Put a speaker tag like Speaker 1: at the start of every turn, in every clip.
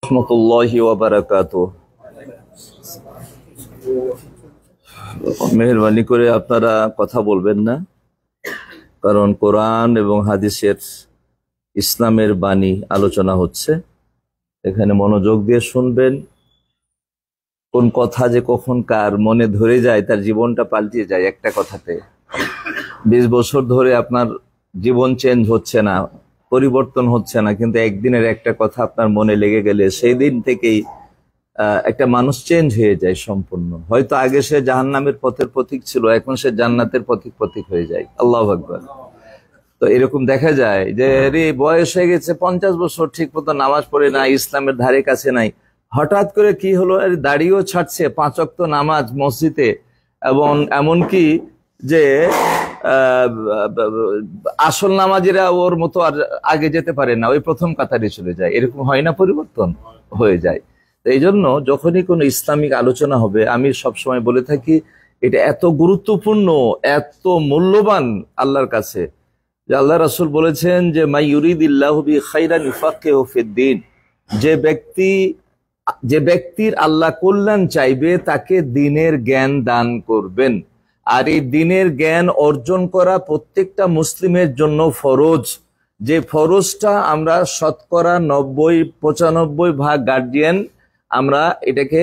Speaker 1: রহমতুল্লাহি ওয়া বারাকাতুহু। মেহেরবানি করে আপনারা কথা বলবেন না, কারণ কোরআন এবং হাদিসের ইসলামের বাণী আলোচনা হচ্ছে। এখানে মনোযোগ দিয়ে শুনবেন। কোন কথা যে কখন কার মনে ধরে যায়, তার জীবনটা পাল্টে যায় একটা কথাতে। 20 বছর ধরে আপনার জীবন চেঞ্জ হচ্ছে না, পরিবর্তন হচ্ছে না, কিন্তু একদিনের একটা কথা আপনার মনে লেগে গেলে সেই দিন থেকেই একটা মানুষ চেঞ্জ হয়ে যায় সম্পূর্ণ। হয়তো আগে সে জাহান্নামের পথের পথিক ছিল, এখন সে জান্নাতের পথিক হয়ে যায়। আল্লাহু আকবার। তো এরকম দেখা যায় যে বয়স হয়ে গেছে 50 বছর, ঠিক মতো নামাজ পড়ে না, ইসলামের ধারে কাছে নাই। হঠাৎ করে কি হলো, দাড়িও ছাড়ছে, 5 ওয়াক্ত নামাজ মসজিদে, এবং এমনকি যে আসল নামাজিরা ওর মতো আর আগে যেতে পারে না, ওই প্রথম কাতারে চলে যায়। এরকম হয় না, পরিবর্তন হয়ে যায়। তো এই জন্য যখনই কোনো ইসলামিক আলোচনা হবে, আমি সবসময় বলে থাকি এটা এত গুরুত্বপূর্ণ, এত মূল্যবান আল্লাহর কাছে, যে আল্লাহ রাসূল বলেছেন যে মাই ইউরিদিল্লাহু বি খাইরান ইউফাক্কিহু ফিদ্দীন, যে ব্যক্তির আল্লাহ কল্যাণ চাইবে তাকে দ্বীনের জ্ঞান দান করবেন। আর এই দ্বীনের জ্ঞান অর্জন করা প্রত্যেকটা মুসলিমের জন্য ফরজ। যে ফরজটা আমরা শতকরা 90-95 ভাগ গার্জিয়ান আমরা এটাকে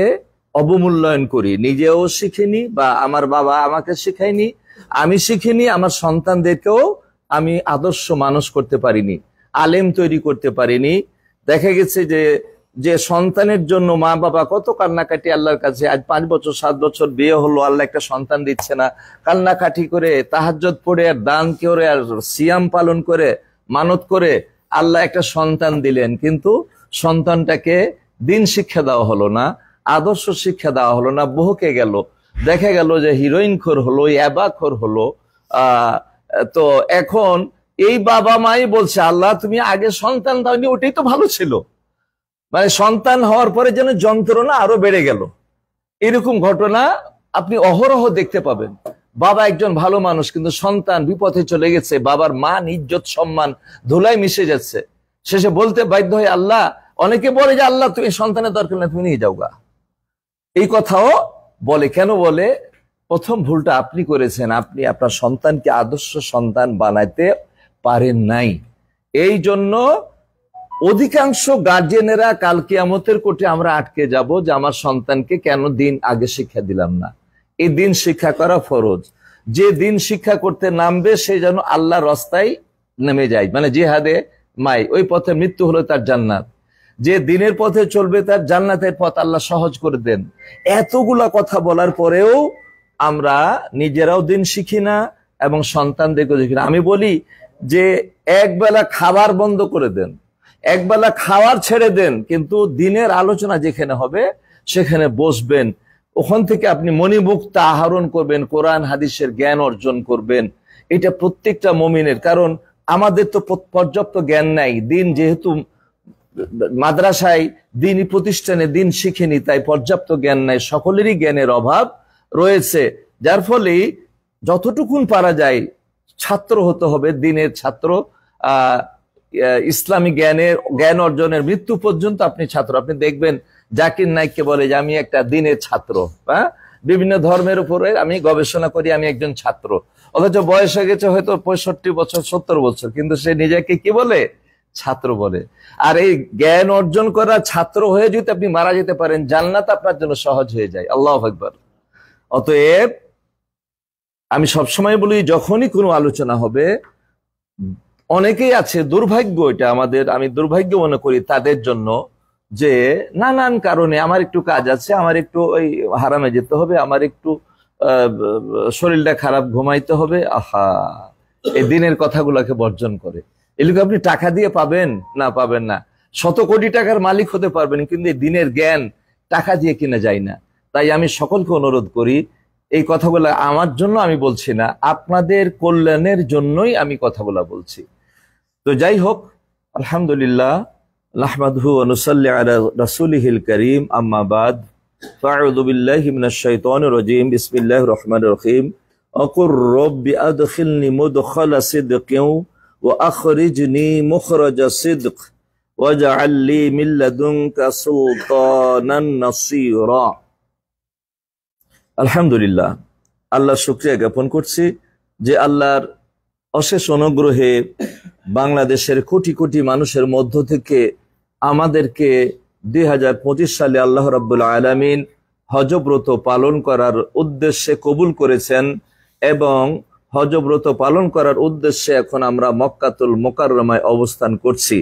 Speaker 1: অবমূল্যায়ন করি। নিজেও শিখিনি, বা আমার বাবা আমাকে শিখায়নি, আমি শিখিনি, আমার সন্তানদেরকেও আমি আদর্শ মানুষ করতে পারিনি, আলেম তৈরি করতে পারিনি। দেখা গেছে যে সন্তানের জন্য মা বাবা কত কান্নাকাটি আল্লাহর কাছে। আজ 5 বছর 7 বছর বিয়ে হলো, আল্লাহ একটা সন্তান দিচ্ছে না, কান্নাকাটি করে তাহাজ্জুদ পড়ে আর দান করে আর সিয়াম পালন করে মানত করে আল্লাহ একটা সন্তান দিলেন, কিন্তু সন্তানটাকে দিন শিক্ষা দেওয়া হলো না, আদর্শ শিক্ষা দেওয়া হলো না, বহকে গেল। দেখা গেল যে হিরোইন খোর হলো, অ্যাবাখোর হলো। তো এখন এই বাবা মাই বলছে আল্লাহ তুমি আগে সন্তান দাওনি, ওটাই তো ভালো ছিল। মানে সন্তান হওয়ার পরে যেন যন্ত্রণা আরো বেড়ে গেল। এরকম ঘটনা আপনি অহরহ দেখতে পাবেন। বাবা একজন ভালো মানুষ, কিন্তু সন্তান বিপথে চলে গেছে, বাবার মান ইজ্জত সম্মান ধুলায় মিশে যাচ্ছে। শেষে বলতে বাধ্য হয় আল্লাহ, অনেকে বলে যে আল্লাহ তুমি সন্তানের দরকার না, তুমি নিয়ে যাও গা। এই কথাও বলে। কেন বলে? প্রথম ভুলটা আপনি করেছেন, আপনি আপনার সন্তানকে আদর্শ সন্তান বানাইতে পারেন নাই। এই জন্য অধিকাংশ গার্জিয়ানেরা কাল কিয়ামতের কোর্টে আমরা আটকে যাব যে আমার সন্তানকে কেন দিন আগে শিক্ষা দিলাম না। এই দিন শিক্ষা করা ফরজ। যে দিন শিক্ষা করতে নামবে সে যেন আল্লাহর রাস্তায় নেমে যায়, মানে জিহাদে মাই, ওই পথে মৃত্যু হলো তার জান্নাত। যে দিনের পথে চলবে তার জান্নাতের পথ আল্লাহ সহজ করে দেন। এতগুলা কথা বলার পরেও আমরা নিজেরাও দিন শিখি না এবং সন্তানদেরকেও শিখি না। আমি বলি যে একবেলা খাবার বন্ধ করে দেন, একবেলা খাওয়ার ছেড়ে দেন, কিন্তু দিনের আলোচনা যেখানে হবে সেখানে বসবেন। ওখান থেকে আপনি মণিমুক্তা আহরণ করবেন, কোরআন হাদিসের জ্ঞান অর্জন করবেন। এটা প্রত্যেকটা মুমিনের, কারণ আমাদের তো পর্যাপ্ত জ্ঞান নাই। দিন যেহেতু মাদ্রাসায় দিনী প্রতিষ্ঠানে দিন শিখেনি, তাই পর্যাপ্ত জ্ঞান নাই, সকলেরই জ্ঞানের অভাব রয়েছে। যার ফলে যতটুকুন পারা যায় ছাত্র হতে হবে, দিনের ছাত্র। ইসলামী জ্ঞান অর্জনের মৃত্যু পর্যন্ত আপনি ছাত্র। আপনি দেখবেন জাকির নাইককে বলে যে আমি একটা দিনের ছাত্র, হ্যাঁ, বিভিন্ন ধর্মের উপরে আমি গবেষণা করি, আমি একজন ছাত্র। অথচ বয়স হয়ে গেছে হয়তো 65 বছর 70 বছর, কিন্তু সে নিজেকে কি বলে? ছাত্র বলে। আর এই জ্ঞান অর্জন করা ছাত্র হয়ে যদি আপনি মারা যেতে পারেন, জান্নাত আপনার জন্য সহজ হয়ে যায়। আল্লাহু আকবার। অতএব আমি সবসময় বলি, যখনই কোনো আলোচনা হবে, অনেকেই আছে দুর্ভাগ্য, এটা আমাদের, আমি দুর্ভাগ্য মনে করি তাদের জন্য, যে নানান কারণে আমার একটু কাজ আছে, আমার একটু ওই হারামে যেতে হবে, আমার একটু শরীরটা খারাপ, ঘুমাইতে হবে, আহা, এই দিনের কথাগুলোকে বর্জন করে। এগুলো আপনি টাকা দিয়ে পাবেন না, পাবেন না। 100 কোটি টাকার মালিক হতে পারবেন, কিন্তু এই দিনের জ্ঞান টাকা দিয়ে কিনা যায় না। তাই আমি সকলকে অনুরোধ করি, এই কথাগুলো আমার জন্য আমি বলছি না, আপনাদের কল্যাণের জন্যই আমি কথাগুলো বলছি। তো যাই হোক, আলহামদুলিল্লাহ, নাহমাদুহু ওয়া নুসাল্লি আলা রাসূলিহিল কারীম, আম্মা বাদ, ফাআউযু বিল্লাহি মিনাশ শাইতানির রাজীম, বিসমিল্লাহির রহমানির রহিম। আকুর রব্বি আদখিলনি মুদখালা সিদকিন ওয়া আখরিজনি মুখরাজা সিদক ওয়াজআল লি মিন লাদুনকা সুলতানান নাসীরা। আলহামদুলিল্লাহ, আল্লাহর শুকরিয়া জ্ঞাপন করছি যে আল্লাহর অশেষ অনুগ্রহে বাংলাদেশের কোটি কোটি মানুষের মধ্য থেকে আমাদেরকে 2025 সালে আল্লাহ রাব্বুল আলামিন হজব্রত পালন করার উদ্দেশ্যে কবুল করেছেন এবং হজব্রত পালন করার উদ্দেশ্যে এখন আমরা মক্কাতুল মুকাররমায় অবস্থান করছি।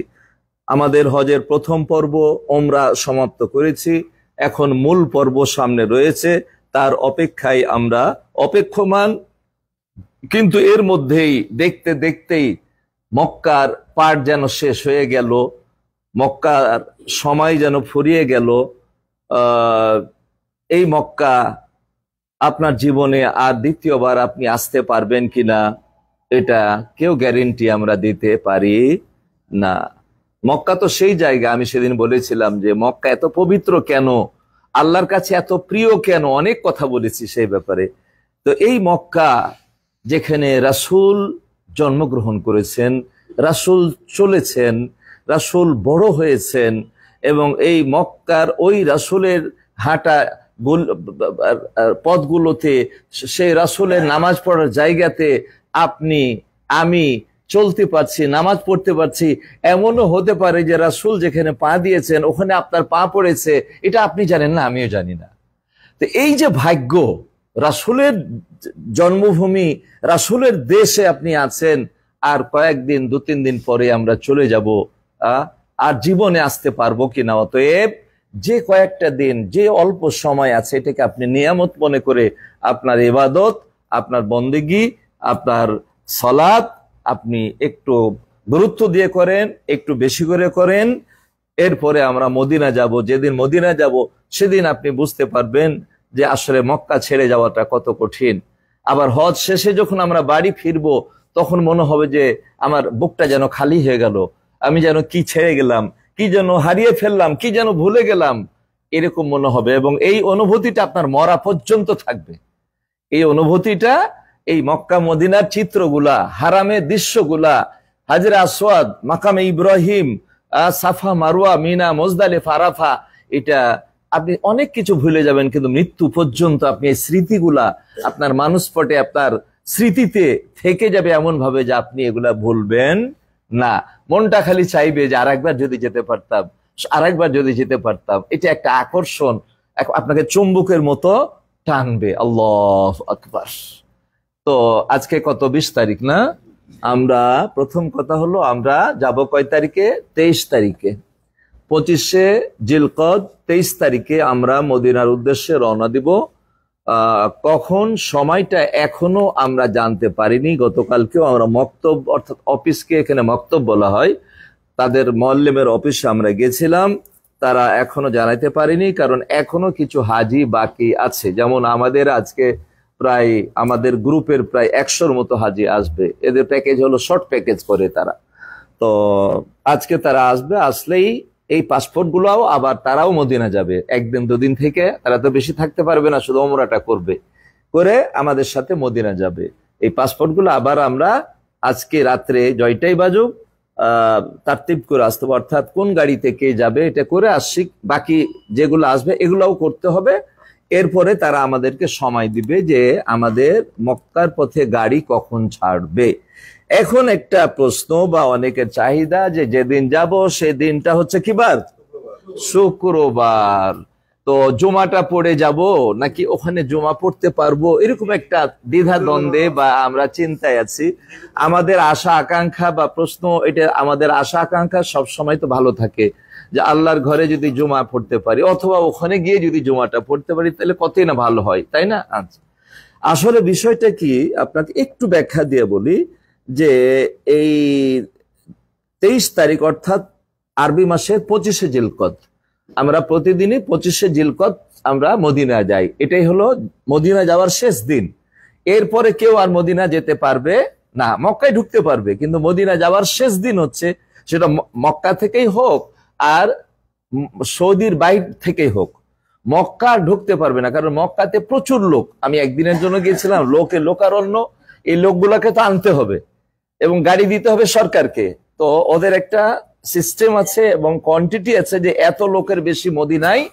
Speaker 1: আমাদের হজের প্রথম পর্ব ওমরা সমাপ্ত করেছি, এখন মূল পর্ব সামনে রয়েছে, তার অপেক্ষায় আমরা অপেক্ষমান। কিন্তু এর মধ্যেই দেখতে দেখতেই মক্কার পার যেন শেষ হয়ে গেল, মক্কার সময় যেন ফুরিয়ে গেল। এই মক্কা আপনার জীবনে আর দ্বিতীয়বার আপনি আসতে পারবেন কিনা এটা কেউ গ্যারেন্টি আমরা দিতে পারি না। মক্কা তো সেই জায়গা, আমি সেদিন বলেছিলাম যে মক্কা এত পবিত্র কেন, আল্লাহর কাছে এত প্রিয় কেন, অনেক কথা বলেছি সেই ব্যাপারে। তো এই মক্কা যেখানে রাসূল জন্মগ্রহণ করেছেন, রাসূল চলেছেন, রাসূল বড় হয়েছেন, এবং এই মক্কার ওই রাসূলের হাঁটা পথগুলোতে, সেই রাসূলের নামাজ পড়ার জায়গাতে আপনি আমি চলতে পারছি, নামাজ পড়তে পারছি। এমনও হতে পারে যে রাসূল যেখানে পা দিয়েছেন ওখানে আপনার পা পড়েছে, এটা আপনি জানেন না, আমিও জানি না। তো এই যে ভাগ্য, রাসূলের জন্মভূমি, রাসূলের দেশে আপনি আছেন, আর কয়েকদিন 2-3 দিন পরে আমরা চলে যাব, আর জীবনে আসতে পারবো কিনা। অতএব যে কয়েকটা দিন, যে অল্প সময় আছে, এটাকে আপনি নিয়ামত মনে করে আপনার ইবাদত, আপনার বন্দেগী, আপনার সালাত আপনি একটু গুরুত্ব দিয়ে করেন, একটু বেশি করে করেন। এরপরে আমরা মদিনা যাব। যেদিন মদিনা যাব সেদিন আপনি বুঝতে পারবেন যে আসলে মক্কা ছেড়ে যাওয়াটা কত কঠিন। আবার হজ শেষে যখন আমরা বাড়ি ফিরবো তখন মনে হবে যে আমার বুকটা যেন খালি হয়ে গেল, আমি যেন কি ছেড়ে গেলাম, কি যেন হারিয়ে ফেললাম, কি যেন ভুলে গেলাম, এরকম মনে হবে। এবং এই অনুভূতিটা আপনার মরা পর্যন্ত থাকবে। এই অনুভূতিটা এই মক্কা মদিনার চিত্রগুলা, হারামের দৃশ্যগুলা, হাজরে আসওয়াদ, মাকামে ইব্রাহিম, সাফা মারওয়া, মিনা, মুজদালিফা, আরাফা, এটা আপনি অনেক কিছু ভুলে যাবেন, কিন্তু মৃত্যু পর্যন্ত আপনি এই স্মৃতিগুলা আপনার মানুষপটে, আপনার স্মৃতিতে থেকে যাবে এমন ভাবে যে আপনি এগুলা ভুলবেন না। মনটা খালি চাইবে যে আরেকবার যদি যেতে পারতাম, আরেকবার যদি যেতে পারতাম। এটা একটা আকর্ষণ, আপনাকে চুম্বকের মতো টানবে। আল্লাহু আকবার। তো আজকে কত, 20 তারিখ না? আমরা প্রথম কথা হলো আমরা যাব কয় তারিখে? 23 তারিখে, 25শে জিলকদ, 23 তারিখে আমরা মদিনার উদ্দেশ্যে রওনা দিব। কখন, সময়টা এখনো আমরা জানতে পারিনি। গতকালকেও আমরা মক্তব, অর্থাৎ অফিসকে এখানে মক্তব বলা হয়, তাদের মুআল্লিমের অফিসে আমরা গেছিলাম, তারা এখনো জানাইতে পারেনি, কারণ এখনো কিছু হাজি বাকি আছে। যেমন আমাদের আজকে প্রায়, আমাদের গ্রুপের প্রায় 100-র মতো হাজি আসবে। এদের প্যাকেজ হলো শর্ট প্যাকেজ করে তারা। তো আজকে তারা আসবে, আসলেই এই পাসপোর্ট গুলাও আবার তারাও মদিনা যাবে 1-2 দিন থেকে। তারা তো বেশি থাকতে পারবে না, শুধু ওমরাটা করবে, করে আমাদের সাথে মদিনা যাবে। এই পাসপোর্ট গুলো আবার আমরা আজকে রাত্রে জয়টাই বাজুক তারতিব করে আসতে হবে, অর্থাৎ কোন গাড়িতে কে যাবে এটা করে আসছি। বাকি যেগুলো আসবে এগুলাও করতে হবে। এরপরে তারা আমাদেরকে সময় দিবে যে আমাদের মক্কার পথে গাড়ি কখন ছাড়বে। এখন একটা প্রশ্ন বা অনেকের চাহিদা যে যেদিন যাব সেদিনটা হচ্ছে কি বার? শুক্রবার। তো জুমাটা পড়ে যাব নাকি ওখানে জুমা পড়তে পারবো, এরকম একটা দ্বিধা দ্বন্দ্বে বা আমরা চিন্তায় আছি। আমাদের আশা আকাঙ্ক্ষা বা প্রশ্ন এটা, আমাদের আশা আকাঙ্ক্ষা সবসময় তো ভালো থাকে যে আল্লাহর ঘরে যদি জুমা পড়তে পারি, অথবা ওখানে গিয়ে যদি জুমাটা পড়তে পারি, তাহলে কতই না ভালো হয়, তাই না? আচ্ছা, আসলে বিষয়টা কি আপনাকে একটু ব্যাখ্যা দিয়ে বলি যে এই 23 তারিখ অর্থাৎ আরবি মাসের 25শে জিলকদ, আমরা প্রতিদিনই 25শে জিলকদ আমরা মদিনা যাই। এটাই হলো মদিনা যাওয়ার শেষ দিন। এরপরে কেউ আর মদিনা যেতে পারবে না, মক্কায় ঢুকতে পারবে, কিন্তু মদিনা যাওয়ার শেষ দিন হচ্ছে, সেটা মক্কা থেকেই হোক আর সৌদির বাইরে থেকেই হোক, মক্কা ঢুকতে পারবে না। কারণ মক্কাতে প্রচুর লোক, আমি একদিনের জন্য গিয়েছিলাম, লোকারণ্য। এই লোকগুলাকে তো আনতে হবে এবং গাড়ি দিতে হবে সরকারকে। তো ওদের একটা সিস্টেম আছে এবং কোয়ান্টিটি আছে যে এত লোকের বেশি মদিনায়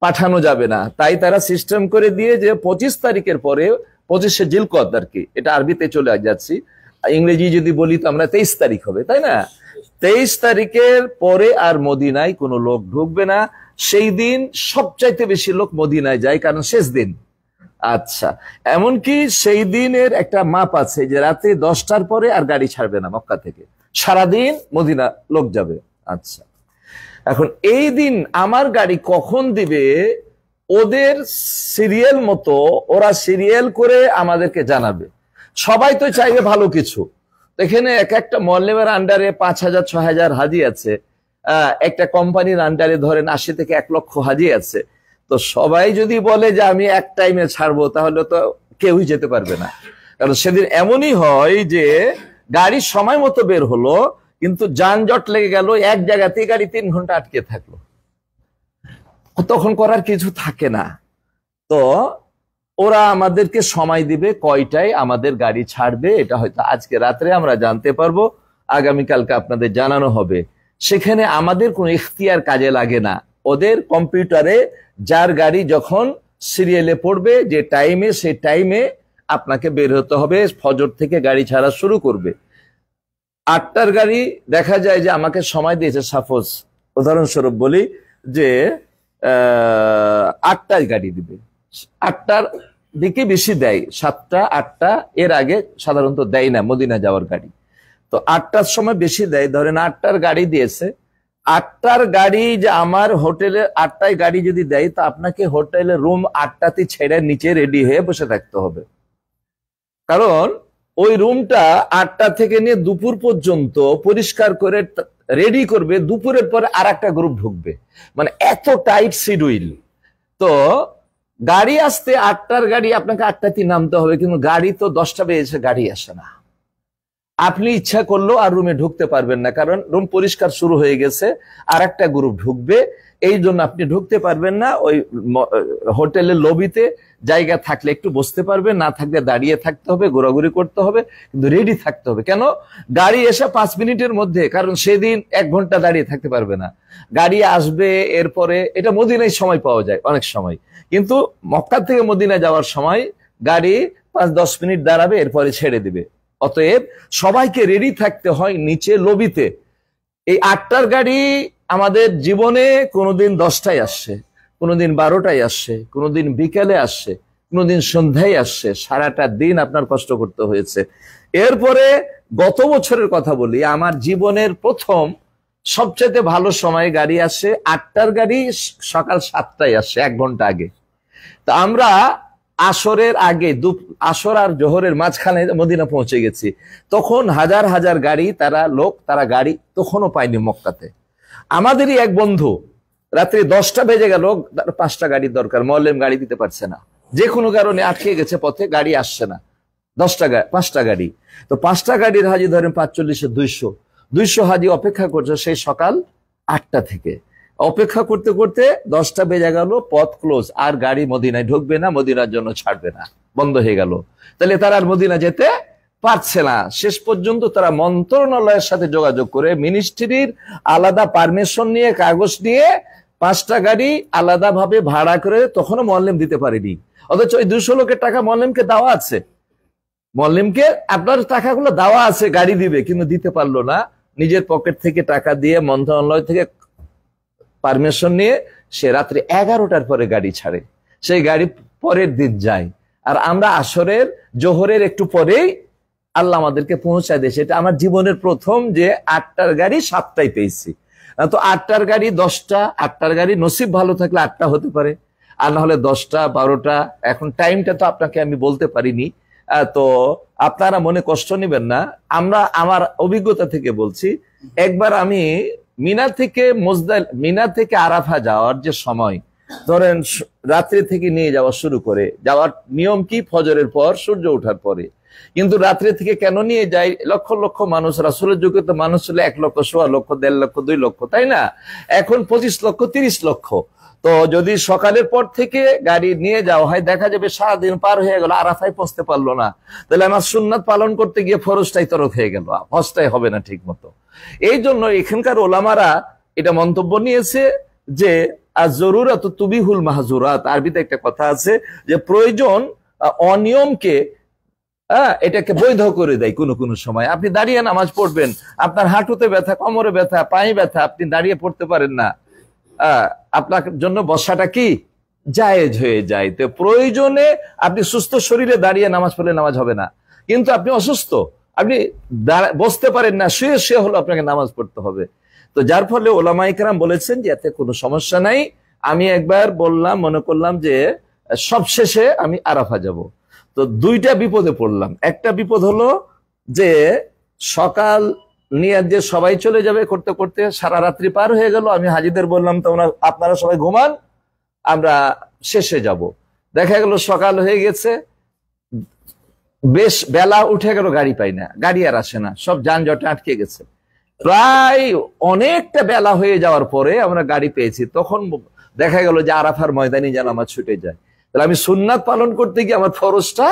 Speaker 1: পাঠানো যাবে না, তাই তারা সিস্টেম করে দিয়ে যে 25 তারিখের পরে 25শে জিলকদ আর কি, এটা আরবিতে চলে যাচ্ছি, ইংরেজি যদি বলি তো আমরা 23 তারিখ হবে, তাই না? 23 তারিখের পরে আর মদিনায় কোনো লোক ঢুকবে না। সেই দিন সবচাইতে বেশি লোক মদিনায় যায়, কারণ শেষ দিন। আচ্ছা, এমনকি সেই দিনের একটা মাপ আছে যে রাত্রি 10টার পরে আর গাড়ি ছাড়বে না মক্কা থেকে, সারাদিন মদিনা লোক যাবে। আচ্ছা, এখন এই দিন আমার গাড়ি কখন দিবে, ওদের সিরিয়াল মতো ওরা সিরিয়াল করে আমাদেরকে জানাবে। সবাই তো চাইবে ভালো কিছু, এখানে এক একটা মোয়াল্লেমের আন্ডারে 5,000 6,000 হাজি আছে, একটা কোম্পানির আন্ডারে ধরেন 80 থেকে 1 লক্ষ হাজি আছে। তো সবাই যদি বলে যে আমি এক টাইমে ছাড়বো, তাহলে তো কেউই যেতে পারবে না। কারণ সেদিন এমনই হয় যে গাড়ি সময় মতো বের হলো, কিন্তু যানজট লেগে গেল, এক জায়গাতেই গাড়ি 3 ঘন্টা আটকে থাকলো, তখন করার কিছু থাকে না। তো ওরা আমাদেরকে সময় দিবে কয়টায় আমাদের গাড়ি ছাড়বে, এটা হয়তো আজকে রাত্রে আমরা জানতে পারবো, আগামীকালকে আপনাদের জানানো হবে। সেখানে আমাদের কোনো ইখতিয়ার কাজে লাগে না, ওদের কম্পিউটারে যার গাড়ি যখন সিরিয়ালে পড়বে যে টাইমে, সেই টাইমে আপনাকে বের হতে হবে। ফজর থেকে গাড়ি ছাড়া শুরু করবে। 8টার গাড়ি দেখা যায় যে আমাকে সময় দিয়েছে, সাপোজ উদাহরণস্বরূপ বলি যে 8টায় গাড়ি দিবে, 8টার দিকে বেশি দেয়, 7টা 8টা এর আগে সাধারণত দেয় না মদিনা যাওয়ার গাড়ি। তো 8টার সময় বেশি দেয়, ধরেন 8টার গাড়ি দিয়েছে, 8টার গাড়ি যে আমার হোটেলে 8টায় গাড়ি যদি দেয়, তা আপনাকে হোটেলের রুম 8টাতে ছেড়ে নিচে রেডি হয়ে বসে থাকতে হবে। কারণ ওই রুমটা 8টা থেকে নিয়ে দুপুর পর্যন্ত পরিষ্কার করে রেডি করবে, দুপুরের পরে আর একটা গ্রুপ ঢুকবে, মানে এত টাইট শিডিউল। তো গাড়ি আসতে 8টার গাড়ি আপনাকে 8টাতে নামতে হবে, কিন্তু গাড়ি তো 10টা বেজেছে, গাড়ি আসে না। আপনি ইচ্ছা করলেও আর রুমে ঢুকতে পারবেন না, কারণ রুম পরিষ্কার শুরু হয়ে গেছে, আর একটা গ্রুপ ঢুকবে, এই জন্য আপনি ঢুকতে পারবেন না। ওই হোটেলের লবিতে জায়গা থাকলে একটু বসতে পারবে, না থাকলে দাঁড়িয়ে থাকতে হবে, ঘোরাঘুরি করতে হবে, কিন্তু রেডি থাকতে হবে। কেন? গাড়ি এসে 5 মিনিটের মধ্যে, কারণ সেদিন 1 ঘন্টা দাঁড়িয়ে থাকতে পারবে না, গাড়ি আসবে। এরপরে এটা মদিনায় সময় পাওয়া যায় অনেক সময়, কিন্তু মক্কা থেকে মদিনা যাওয়ার সময় গাড়ি 5-10 মিনিট দাঁড়াবে, এরপরে ছেড়ে দিবে। অতএব সবাইকে রেডি থাকতে হয় নিচে লবিতে। এই 8টার গাড়ি আমাদের জীবনে কোনোদিন 10টায় আসছে, কোনোদিন 12টায় আসছে, কোনোদিন বিকেলে আসছে, কোনোদিন সন্ধ্যায় আসছে, সারাটা দিন আপনার কষ্ট করতে হয়েছে। এরপরে গত বছরের কথা বলি, আমার জীবনের প্রথম সবচেয়ে ভালো সময় গাড়ি আসে 8টার গাড়ি সকাল 7টায় আসছে, 1 ঘন্টা আগে। তা আমরা আসরের আগে, আসর আর জোহরের মাঝখানে মদিনা পৌঁছে গেছি। তখন হাজার হাজার গাড়ি, তারা গাড়ি তখনও পায়নি মক্কাতে। আমাদেরই এক বন্ধু রাত্রি 10টা বেজে গেল, 5টা গাড়ির দরকার, মোয়াল্লেম গাড়ি দিতে পারছে না, যে কোনো কারণে আটকে গেছে পথে, গাড়ি আসছে না। 5টা গাড়ি, তো 5টা গাড়ির হাজি ধরেন 45-এ 200 হাজি অপেক্ষা করছে সেই সকাল 8টা থেকে। অপেক্ষা করতে করতে 10টা বেজে গেল, পথ ক্লোজ, আর গাড়ি মদিনায় ঢুকবে না, মদিনার জন্য ছাড়বে না, বন্ধ হয়ে গেল। তাহলে তারা আর মদিনা যেতে পারছে না। শেষ পর্যন্ত তারা মন্ত্রণালয়ের সাথে যোগাযোগ করে মিনিস্ট্রির আলাদা পারমিশন নিয়ে, কাগজ নিয়ে 5টা গাড়ি আলাদাভাবে ভাড়া করে, তখনও মোয়াল্লেম দিতে পারেনি। অথচ ওই 200 লোকের টাকা মোয়াল্লেমকে দেওয়া আছে, মোয়াল্লেমকে আপনার টাকাগুলো দেওয়া আছে, গাড়ি দিবে, কিন্তু দিতে পারলো না। নিজের পকেট থেকে টাকা দিয়ে মন্ত্রণালয় থেকে পারমিশন নিয়ে সে রাত্রে 11টার পরে গাড়ি ছাড়ে, সেই গাড়ি পরের দিন যায়। আর আমরা আসরের জোহরের একটু পরেই আল্লাহ আমাদেরকে পৌঁছায় দিয়েছে। এটা আমার জীবনের প্রথম যে 8টার গাড়ি 7টায় পেয়েছি। তো 8টার গাড়ি 10টা, 8টার গাড়ি নসিব ভালো থাকলে 8টা হতে পারে, আর না হলে 10টা 12টা। এখন টাইমটা তো আপনাকে আমি বলতে পারিনি, তো আপনারা মনে কষ্ট নেবেন না। আমার অভিজ্ঞতা থেকে বলছি, একবার আমি মিনা থেকে আরাফা যাওয়ার যে সময়, ধরেন রাত্রি থেকে নিয়ে যাওয়া শুরু করে, যাওয়ার নিয়ম কি, ফজরের পর সূর্য ওঠার পরে। কিন্তু রাত্রে থেকে কেন নিয়ে যায়? লক্ষ লক্ষ মানুষ, রাসূলের যুগে তো মানুষ ছিল 1 লক্ষ, 1.25 লক্ষ, 1.5 লক্ষ, 2 লক্ষ, তাই না? এখন 25 লক্ষ, 30 লক্ষ। তো যদি সকালের পর থেকে গাড়ি নিয়ে যাওয়া হয়, দেখা যাবে সারাদিন পার হয়ে গেল, আরাফায় পৌঁছতে পারলো না, তাহলে আমার সুন্নাত পালন করতে গিয়ে ফরজটাই তরক হয়ে গেল, হজটাই হবে না ঠিক মতো। এই জন্য এখানকার ওলামারা এটা মন্তব্য নিয়েছে যে আজ-জরুরাতু তুবিহুল মাহজুরাত। আরবিতে একটা কথা আছে যে প্রয়োজন অনিয়মকে এটাকে বৈধ করে দেয়। কোনো কোনো সময় আপনি দাঁড়িয়ে নামাজ পড়বেন, আপনার হাঁটুতে ব্যথা, কোমরে ব্যথা, পায়ে ব্যথা, আপনি দাঁড়িয়ে পড়তে পারেন না, আপনার জন্য বসাটা কি জায়েজ হয়ে যায়। তো প্রয়োজনে আপনি সুস্থ শরীরে দাঁড়িয়ে নামাজ পড়লে নামাজ হবে না, কিন্তু আপনি অসুস্থ, আপনি বসতে পারেন না, শুয়ে শুয়ে হলো আপনাকে নামাজ পড়তে হবে। তো যার ফলে ওলামায়ে কেরাম বলেছেন যে এতে কোনো সমস্যা নাই। আমি একবার বললাম, মনে করলাম যে সবশেষে আমি আরাফা যাব, তো 2টা বিপদে পড়লাম। একটা বিপদ হলো যে সকাল নিয়ে যে সবাই চলে যাবে করতে করতে সারা রাত্রি পার হয়ে গেল। আমি হাজিদের বললাম তোমরা আপনারা সবাই ঘুমান, আমরা শেষে যাব। দেখা গেল সকাল হয়ে গেছে, বেশ বেলা উঠে গেল, গাড়ি পাই না, গাড়ি আর আসে না, সব যানজটে আটকে গেছে। প্রায় অনেকটা বেলা হয়ে যাওয়ার পরে আমরা গাড়ি পেয়েছি, তখন দেখা গেল যে আরাফার ময়দানে যেন আমার ছুটে যায়। তাহলে আমি সুন্নাত পালন করতে গিয়ে আমার ফরজটা,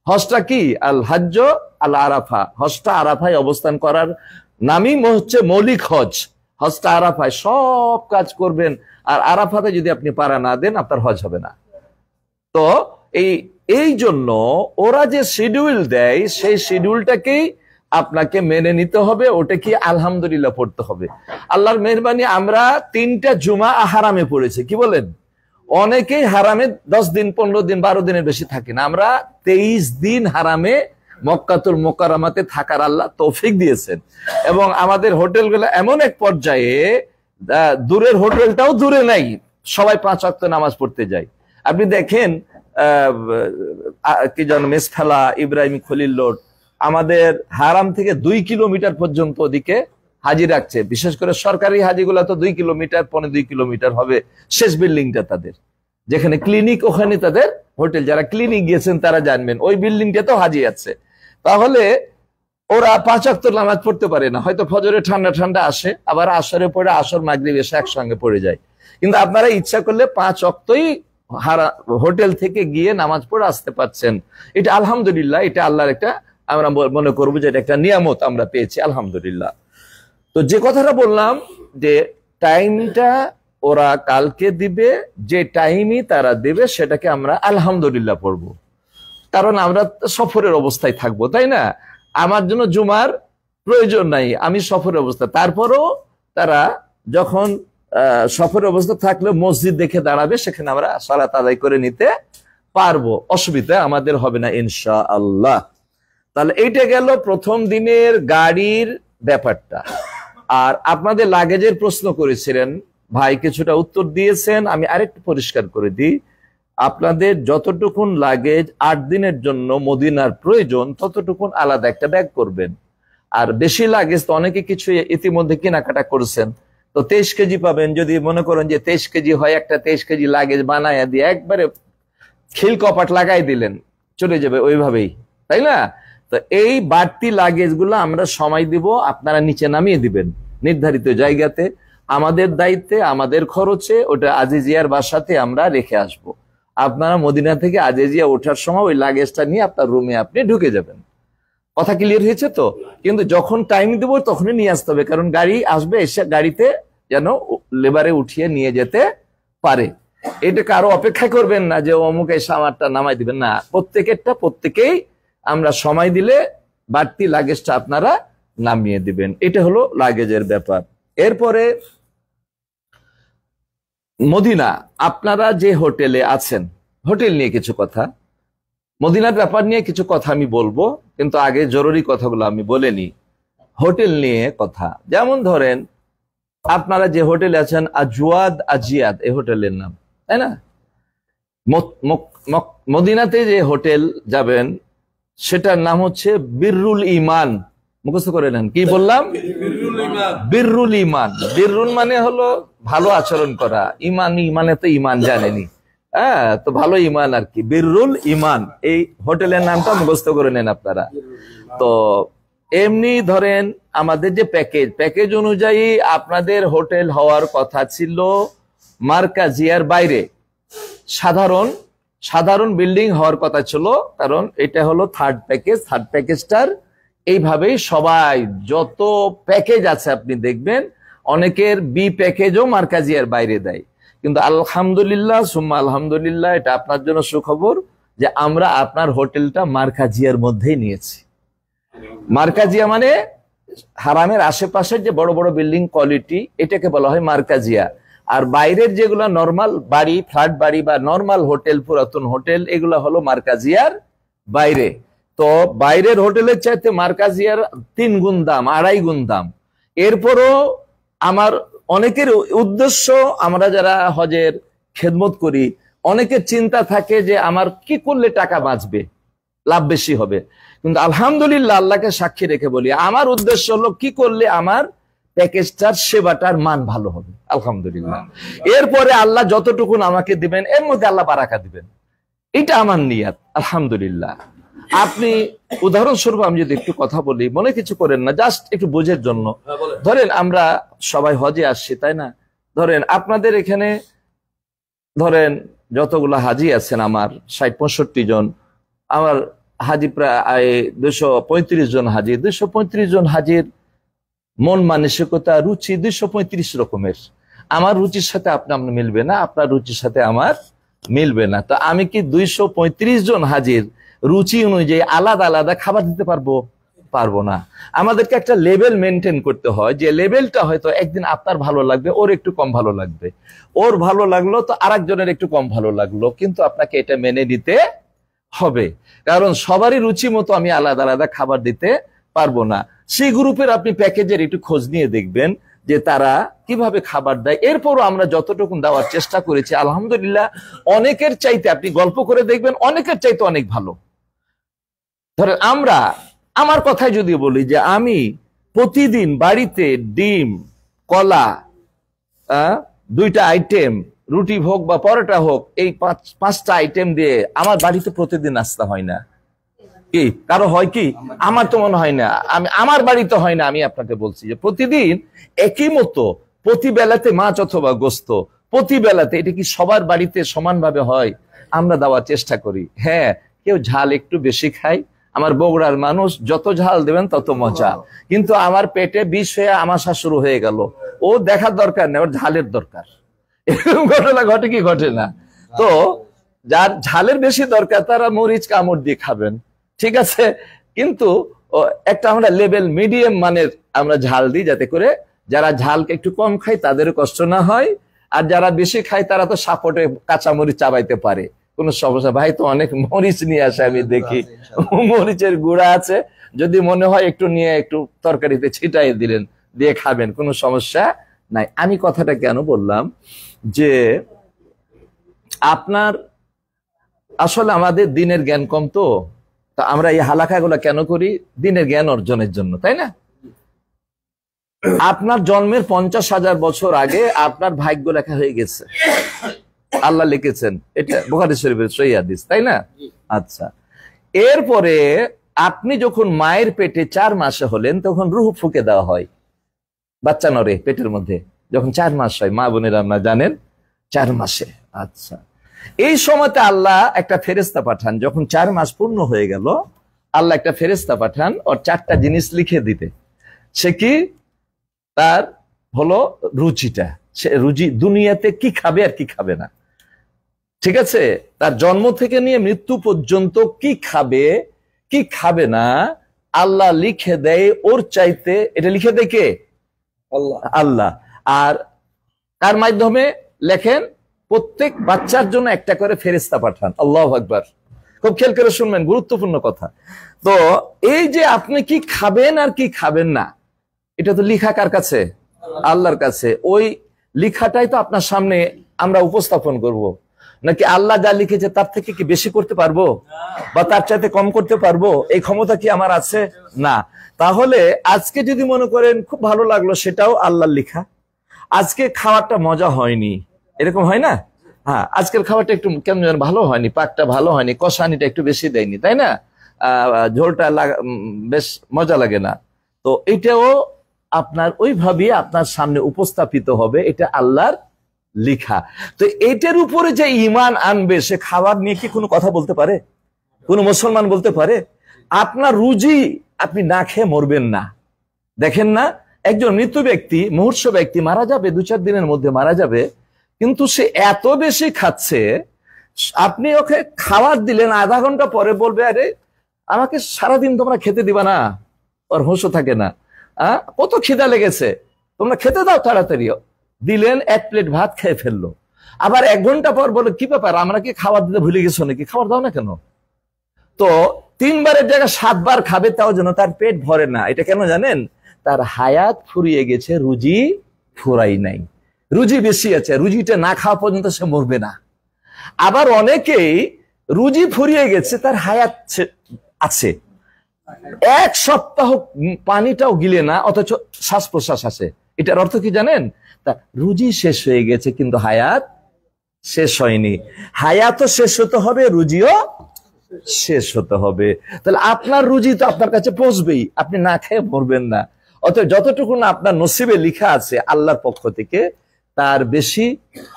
Speaker 1: হজটা কি আল হাজ্জ আল আরাফা, হজটা আরাফায় অবস্থান করার নামই হচ্ছে মৌলিক হজ। হজটা আরাফায় সব কাজ করবেন, আর আরাফাতে যদি আপনি পারা না দেন আপনার হজ হবে না। তো এই জন্য ওরা যে শিডিউল দেয় সেই শিডিউলটাকেই আপনাকে মেনে নিতে হবে, ওটা কি আলহামদুলিল্লাহ পড়তে হবে। আল্লাহর মেহরবানি আমরা 3টা জুমা হারামে পড়েছি, কি বলেন? অনেকেই হারামে 10 দিন, 15 দিন, 12 দিনের বেশি থাকি না। আমরা 23 দিন হারামে মক্কাতুল মুকাররমাতে থাকার আল্লাহ তৌফিক দিয়েছেন। এবং আমাদের হোটেলগুলো এমন এক পর্যায়ে, দূরের হোটেলটাও দূরে নাই, সবাই 5 ওয়াক্ত নামাজ পড়তে যায়। আপনি দেখেন কি যেন মেসফালা, ইব্রাহিম খলিল রোড, আমাদের হারাম থেকে 2 কিলোমিটার পর্যন্ত ওদিকে হাজি রাখছে। বিশেষ করে সরকারি হাজিগুলা তো 2 কিলোমিটার, 1.25 কিলোমিটার হবে শেষ বিল্ডিংটা তাদের, যেখানে ক্লিনিক, ওখানে তাদের হোটেল। যারা ক্লিনিক গিয়েছেন তারা জানবেন, ওই বিল্ডিংটা তো হাজি আছে। তাহলে ওরা 5 ওয়াক্ত নামাজ পড়তে পারে না, হয়তো ফজরে ঠান্ডা ঠান্ডা আসে, আবার আসরে পড়ে, আসর মাগরিব এসে একসঙ্গে পড়ে যায়। কিন্তু আপনারা ইচ্ছা করলে 5 ওয়াক্তই হোটেল থেকে গিয়ে নামাজ পড়ে আসতে পারছেন। এটা আলহামদুলিল্লাহ, এটা আল্লাহর একটা, আমরা মনে করবো যে এটা একটা নিয়ামত আমরা পেয়েছি, আলহামদুলিল্লাহ। তো যে কথাটা বললাম যে টাইমটা ওরা কালকে দিবে, যে টাইমই তারা দেবে সেটাকে আমরা আলহামদুলিল্লাহ পড়বো, কারণ আমরা সফরের অবস্থায় থাকবো, তাই না? আমার জন্য জুমার প্রয়োজন নাই, আমি সফরের অবস্থা। তারপরেও তারা যখন সফরের অবস্থা থাকলে মসজিদ দেখে দাঁড়াবে, সেখানে আমরা সালাত আদায় করে নিতে পারবো, অসুবিধা আমাদের হবে না ইনশাআল্লাহ। তাহলে এইটা গেল প্রথম দিনের গাড়ির ব্যাপারটা। আর আপনাদের লাগেজের প্রশ্ন করেছিলেন ভাই, কিছুটা উত্তর দিয়েছেন, আমি আরেকটু পরিষ্কার করে দিই। আপনাদের যতটুকুন লাগেজ 8 দিনের জন্য মদিনার প্রয়োজন, ততটুকুন আলাদা একটা ব্যাগ করবেন। আর বেশি লাগেজ তো অনেকে কিছু ইতিমধ্যে কেনাকাটা করেছেন, তো 23 কেজি পাবেন। যদি মনে করেন যে 23 কেজি হয়, একটা 23 কেজি লাগেজ বানায় দিয়ে একবারে খিল কপাট লাগাই দিলেন, চলে যাবে ওইভাবেই, তাই না? তো এই বাড়তি লাগেজ গুলো আমরা সময় দিব, আপনারা নিচে নামিয়ে দিবেন নির্ধারিত জায়গাতে, আমাদের দায়িত্বে, আমাদের খরচে। ওটা আজিজিয়ার বাসাতে আমরা রেখে আসব। আপনারা মদিনা থেকে আজিজিয়া ওঠার সময় ওই লাগেজটা নিয়ে আপনার রুমে আপনি ঢুকে যাবেন। কথা ক্লিয়ার হয়েছে তো? কিন্তু যখন টাইম দেব তখনই নিয়ে আসতে হবে, কারণ গাড়ি আসবে, এসে গাড়িতে যেন লেবারে উঠিয়ে নিয়ে যেতে পারে। এটা কারো অপেক্ষা করবেন না যে অমুক এসে আমারটা নামাই দিবেন না, প্রত্যেকেই আমরা সময় দিলে বাড়তি লাগেজটা আপনারা নামিয়ে দিবেন। এটা হলো লাগেজের ব্যাপার। এরপরে মদিনা, আপনারা যে হোটেলে আছেন, হোটেল নিয়ে কিছু কথা, মদিনার ব্যাপার নিয়ে কিছু কথা আমি বলবো, কিন্তু আগে জরুরি কথাগুলো আমি বলে নিই। হোটেল নিয়ে কথা, যেমন ধরেন আপনারা যে হোটেলে আছেন, আজওয়াদ আজিয়াদ এই হোটেলের নাম, তাই না? মদিনাতে যে হোটেল যাবেন সেটার নাম হচ্ছে বিররুল ইমান। মুখস্থ করে নেন, কি বললাম? বিররুল ইমান। বিররুল মানে হলো ভালো আচরণ করা, ইমান মানে তো ইমান জানেনি, হ্যাঁ, তো ভালো ইমান আর কি, বিররুল ইমান, এই হোটেলের নামটা মুখস্থ করে নেন আপনারা। তো এমনি ধরেন আমাদের যে প্যাকেজ অনুযায়ী আপনাদের হোটেল হওয়ার কথা ছিল মার্কাজিয়ার বাইরে, সাধারণ বিল্ডিং হওয়ার কথা ছিল, কারণ এটা হলো থার্ড প্যাকেজটার এইভাবেই সবাই যত প্যাকেজ আছে আপনি দেখবেন অনেকের বি প্যাকেজও মার্কাজিয়ার বাইরে দেয়। কিন্তু আলহামদুলিল্লাহ সুম্মা আলহামদুলিল্লাহ, এটা আপনার জন্য সুখবর যে আমরা আপনার হোটেলটা মার্কাজিয়ার মধ্যেই নিয়েছি। মার্কাজিয়া মানে হারামের আশেপাশের যে বড় বড় বিল্ডিং কোয়ালিটি, এটাকে বলা হয় মার্কাজিয়া। আর বাইরের যেগুলা নর্মাল বাড়ি, ফ্ল্যাট বাড়ি বা নর্মাল হোটেল, পুরাতন হোটেল, এগুলা হলো মার্কাজিয়ার বাইরে। তো বাইরের হোটেলের চাইতে মার্কাজিয়ার 3 গুণ দাম, 2.5 গুণ দাম। এরপরও আমার অনেকের উদ্দেশ্য, আমরা যারা হজের খেদমত করি, অনেকের চিন্তা থাকে যে আমার কি করলে টাকা বাঁচবে, লাভ বেশি হবে। কিন্তু আলহামদুলিল্লাহ, আল্লাহকে সাক্ষী রেখে বলি, আমার উদ্দেশ্য হলো কি করলে আমার প্যাকেজটার সেবাটার মান ভালো হবে। আলহামদুলিল্লাহ, এরপরে আল্লাহ যতটুকুন আমাকে দিবেন এর মধ্যে আল্লাহ বারাকা দিবেন, এটা আমার নিয়াত। আলহামদুলিল্লাহ। আপনি উদাহরণস্বরূপ আমি যদি একটু কথা বলি, মনে কিছু করেন না, জাস্ট একটু বোঝার জন্য। ধরেন আমরা সবাই হজে আসছি, তাই না? ধরেন আপনাদের এখানে ধরেন যতগুলো হাজি আছেন, আমার 60-65 জন, আমার হাজি প্রায় 235 জন হাজি। 235 জন হাজির মন মানসিকতা, রুচি 235 রকমের। আমার রুচির সাথে আপনার মিলবে না, আপনার রুচির সাথে আমার মিলবে না। তো আমি কি 235 জন হাজির রুচি অনুযায়ী আলাদা আলাদা খাবার দিতে পারবো না। আমাদেরকে একটা লেভেল মেনটেন করতে হয়, যে লেভেলটা হয়তো একদিন আপনার ভালো লাগবে, ওর একটু কম ভালো লাগবে, ওর ভালো লাগলো তো আরেকজনের একটু কম ভালো লাগলো, কিন্তু আপনাকে এটা মেনে নিতে হবে, কারণ সবারই রুচি মতো আমি আলাদা আলাদা খাবার দিতে পারবো না। সেই গ্রুপের আপনি প্যাকেজের একটু খোঁজ নিয়ে দেখবেন যে তারা কিভাবে খাবার দেয়। এরপরও আমরা যতটুকু দেওয়ার চেষ্টা করেছি, আলহামদুলিল্লাহ, অনেকের চাইতে, আপনি গল্প করে দেখবেন, অনেকের চাইতে অনেক ভালো। ধরেন আমার কথাই যদি বলি যে আমি প্রতিদিন বাড়িতে ডিম, কলা, 2টা আইটেম, রুটি হোক বা পরোটা হোক, এই 5টা আইটেম দিয়ে আমার বাড়িতে প্রতিদিন নাস্তা হয় না। কি কারো হয় কি? আমার তো মনে হয় না, আমার বাড়িতে হয় না। আমি আপনাকে বলছি যে প্রতিদিন একই মতো প্রতি বেলাতে মাছ অথবা গোস্ত, প্রতি বেলাতে, এটা কি সবার বাড়িতে সমানভাবে হয়? আমরা দেওয়ার চেষ্টা করি। হ্যাঁ, কেউ ঝাল একটু বেশি খায়, আমার বগুড়ার মানুষ যত ঝাল দেবেন তত মজা, কিন্তু আমার পেটে বিষ হয়ে আমাশা শুরু হয়ে গেল, ও দেখার দরকার নেই, ওর ঝালের দরকার। এরকম ঘটনা ঘটে কি ঘটে না? তো যার ঝালের বেশি দরকার তারা মরিচ কামড় দিয়ে খাবেন, ঠিক আছে, কিন্তু একটা আমরা লেভেল মিডিয়াম মানের আমরা ঝাল দিই, যাতে করে যারা ঝালকে একটু কম খায় তাদেরও কষ্ট না হয়, আর যারা বেশি খায় তারা তো সাপোর্টে কাঁচা মরিচ চাবাইতে পারে, কোনো সমস্যা। ভাই তো অনেক মরিচ নিয়ে আসে, আমি দেখি মরিচের গুঁড়া আছে, যদি মনে হয় একটু নিয়ে একটু তরকারিতে ছিটাই দিলেন, দিয়ে খাবেন, কোনো সমস্যা নাই। আমি কথাটা কেন বললাম যে আপনার আসলে আমাদের দিনের জ্ঞান কম, তো আমরা এই হালাকাগুলো কেন করি? দিনের জ্ঞান অর্জনের জন্য, তাই না? আপনার জন্মের 50,000 বছর আগে আপনার ভাগ্য লেখা হয়ে গেছে, আল্লাহ লিখেছেন, এটা বুখারী শরীফের সহিহ হাদিস, তাই না? আচ্ছা, এরপরে আপনি যখন মায়ের পেটে 4 মাসে হলেন, তখন রূহ ফুঁকে দেওয়া হয়, বাচ্চা নরে পেটের মধ্যে যখন 4 মাস হয়, মা বোনেরা আপনারা জানেন, 4 মাসে। আচ্ছা, এই সময়তে আল্লাহ একটা ফেরেশতা পাঠান, যখন 4 মাস পূর্ণ হয়ে গেল, আল্লাহ একটা ফেরেশতা পাঠান ওর 4টা জিনিস লিখে দিতে। সে কি? তার হলো রুচিটা, সে রুচি দুনিয়াতে কি খাবে আর কি খাবে না, ঠিক আছে? তার জন্ম থেকে নিয়ে মৃত্যু পর্যন্ত কি খাবে কি খাবে না আল্লাহ লিখে দেয় ওর চাইতে। এটা লিখে দেয় কে? আল্লাহ। আর তার মাধ্যমে লেখেন, প্রত্যেক বাচ্চার জন্য একটা করে ফেরেশতা পাঠান। আল্লাহু আকবার। খুব খেয়াল করে শুনবেন, গুরুত্বপূর্ণ কথা। তো এই যে আপনি কি খাবেন আর কি খাবেন না, এটা তো লিখা কার কাছে? আল্লাহর কাছে। ওই লিখাটাই তো আপনার সামনে আমরা উপস্থাপন করব, নাকি আল্লাহ যা লিখেছে তার থেকে কি বেশি করতে পারবো বা তার চাইতে কম করতে পারবো? এই ক্ষমতা কি আমার আছে? না। তাহলে আজকে যদি মনে করেন খুব ভালো লাগলো, সেটাও আল্লাহর লিখা। আজকে খাওয়াটা মজা হয়নি, এরকম হয় না? হ্যাঁ, আজকের খাবারটা একটু কেমন যেন ভালো হয়নি, পাকটা ভালো হয়নি, কষানিটা একটু বেশি দেয়নি, তাই না? ঝোলটা বেশ মজা লাগে না। তো এটাও আপনার ওইভাবে আপনার সামনে উপস্থাপিত হবে, এটা আল্লাহর লিখা। তো এটার উপরে যে ঈমান আনবে সে খাবার নিয়ে কি কোনো কথা বলতে পারে? কোন মুসলমান বলতে পারে? আপনার রুজি আপনি না খেয়ে মরবেন না। দেখেন না, একজন মৃত্যু ব্যক্তি, মুমূর্ষ ব্যক্তি মারা যাবে, 2-4 দিনের মধ্যে মারা যাবে, কিন্তু সে এত বেশি খাচ্ছে, আপনি ওকে খাবার দিলেন, আধা ঘন্টা পরে বলবে আরে আমাকে সারাদিন তোমরা খেতে দিবা না, ওর হুঁশও থাকে না, কত খিদা লেগেছে, তোমরা খেতে দাও তাড়াতাড়ি। দিলেন, 1 প্লেট ভাত খেয়ে ফেললো। আবার 1 ঘন্টা পর বলে কি ব্যাপার, আমরা কি খাবার দিতে ভুলে গেছো নাকি, খাবার দাও না কেন? তো 3 বারের জায়গায় 7 বার খাবে, তাও যেন তার পেট ভরে না। এটা কেন জানেন? তার হায়াত ফুরিয়ে গেছে, রুজি ফুরাই নাই, রুজি বেশি আছে, রুজিটা না খাওয়া পর্যন্ত সে মরবে না। আবার অনেকেই রুজি ফুরিয়ে গেছে, তার হায়াত আছে, 1 সপ্তাহ পানিটাও গিলে না, অথচ শ্বাস প্রশ্বাস আছে। এটার অর্থ কি জানেন? তার রুজি শেষ হয়ে গেছে কিন্তু হায়াত শেষ হয়নি। হায়াতও শেষ হতে হবে, রুজিও শেষ হতে হবে। তাহলে আপনার রুজি তো আপনার কাছে পৌঁছবেই, আপনি না খেয়ে মরবেন না। অতএব যতটুকু না আপনার নসিবে লিখা আছে আল্লাহর পক্ষ থেকে, তার বেশি